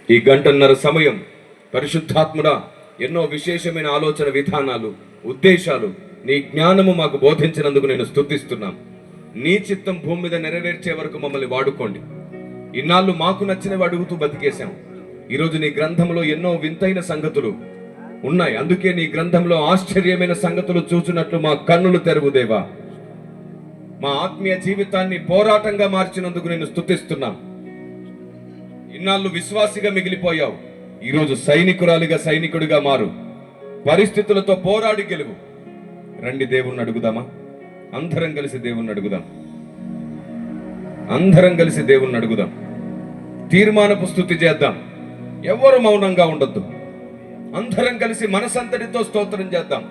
ఈ 1.5 గంట సమయం పరిశుద్ధాత్ముడా ఎన్నో విశేషమైన ఆలోచన విధానాలు, ఉద్దేశాలు, నీ జ్ఞానము మాకు బోధించినందుకు నేను స్తుతిస్తున్నాం. నీ చిత్తం భూమి మీద నెరవేర్చే వరకు మమ్మల్ని వాడుకోండి. ఇన్నాళ్ళు మాకు నచ్చినవి అడుగుతూ బతికేశాం. ఈరోజు నీ గ్రంథంలో ఎన్నో వింతైన సంగతులు ఉన్నాయి. అందుకే నీ గ్రంథంలో ఆశ్చర్యమైన సంగతులు చూసినట్లు మా కన్నులు తెరువు దేవా. మా ఆత్మీయ జీవితాన్ని పోరాటంగా మార్చినందుకు నేను స్తుతిస్తున్నాం. ఇన్నాళ్ళు విశ్వాసిగా మిగిలిపోయావు, ఈరోజు సైనికుడిగా మారు. పరిస్థితులతో పోరాడి గెలువు. రండి, దేవుణ్ణి అడుగుదామా? అందరం కలిసి దేవుణ్ణి అడుగుదాం. తీర్మానపు స్తుతి చేద్దాం. ఎవరు మౌనంగా ఉండొద్దు. అందరం కలిసి మనసంతటితో స్తోత్రం చేద్దాం.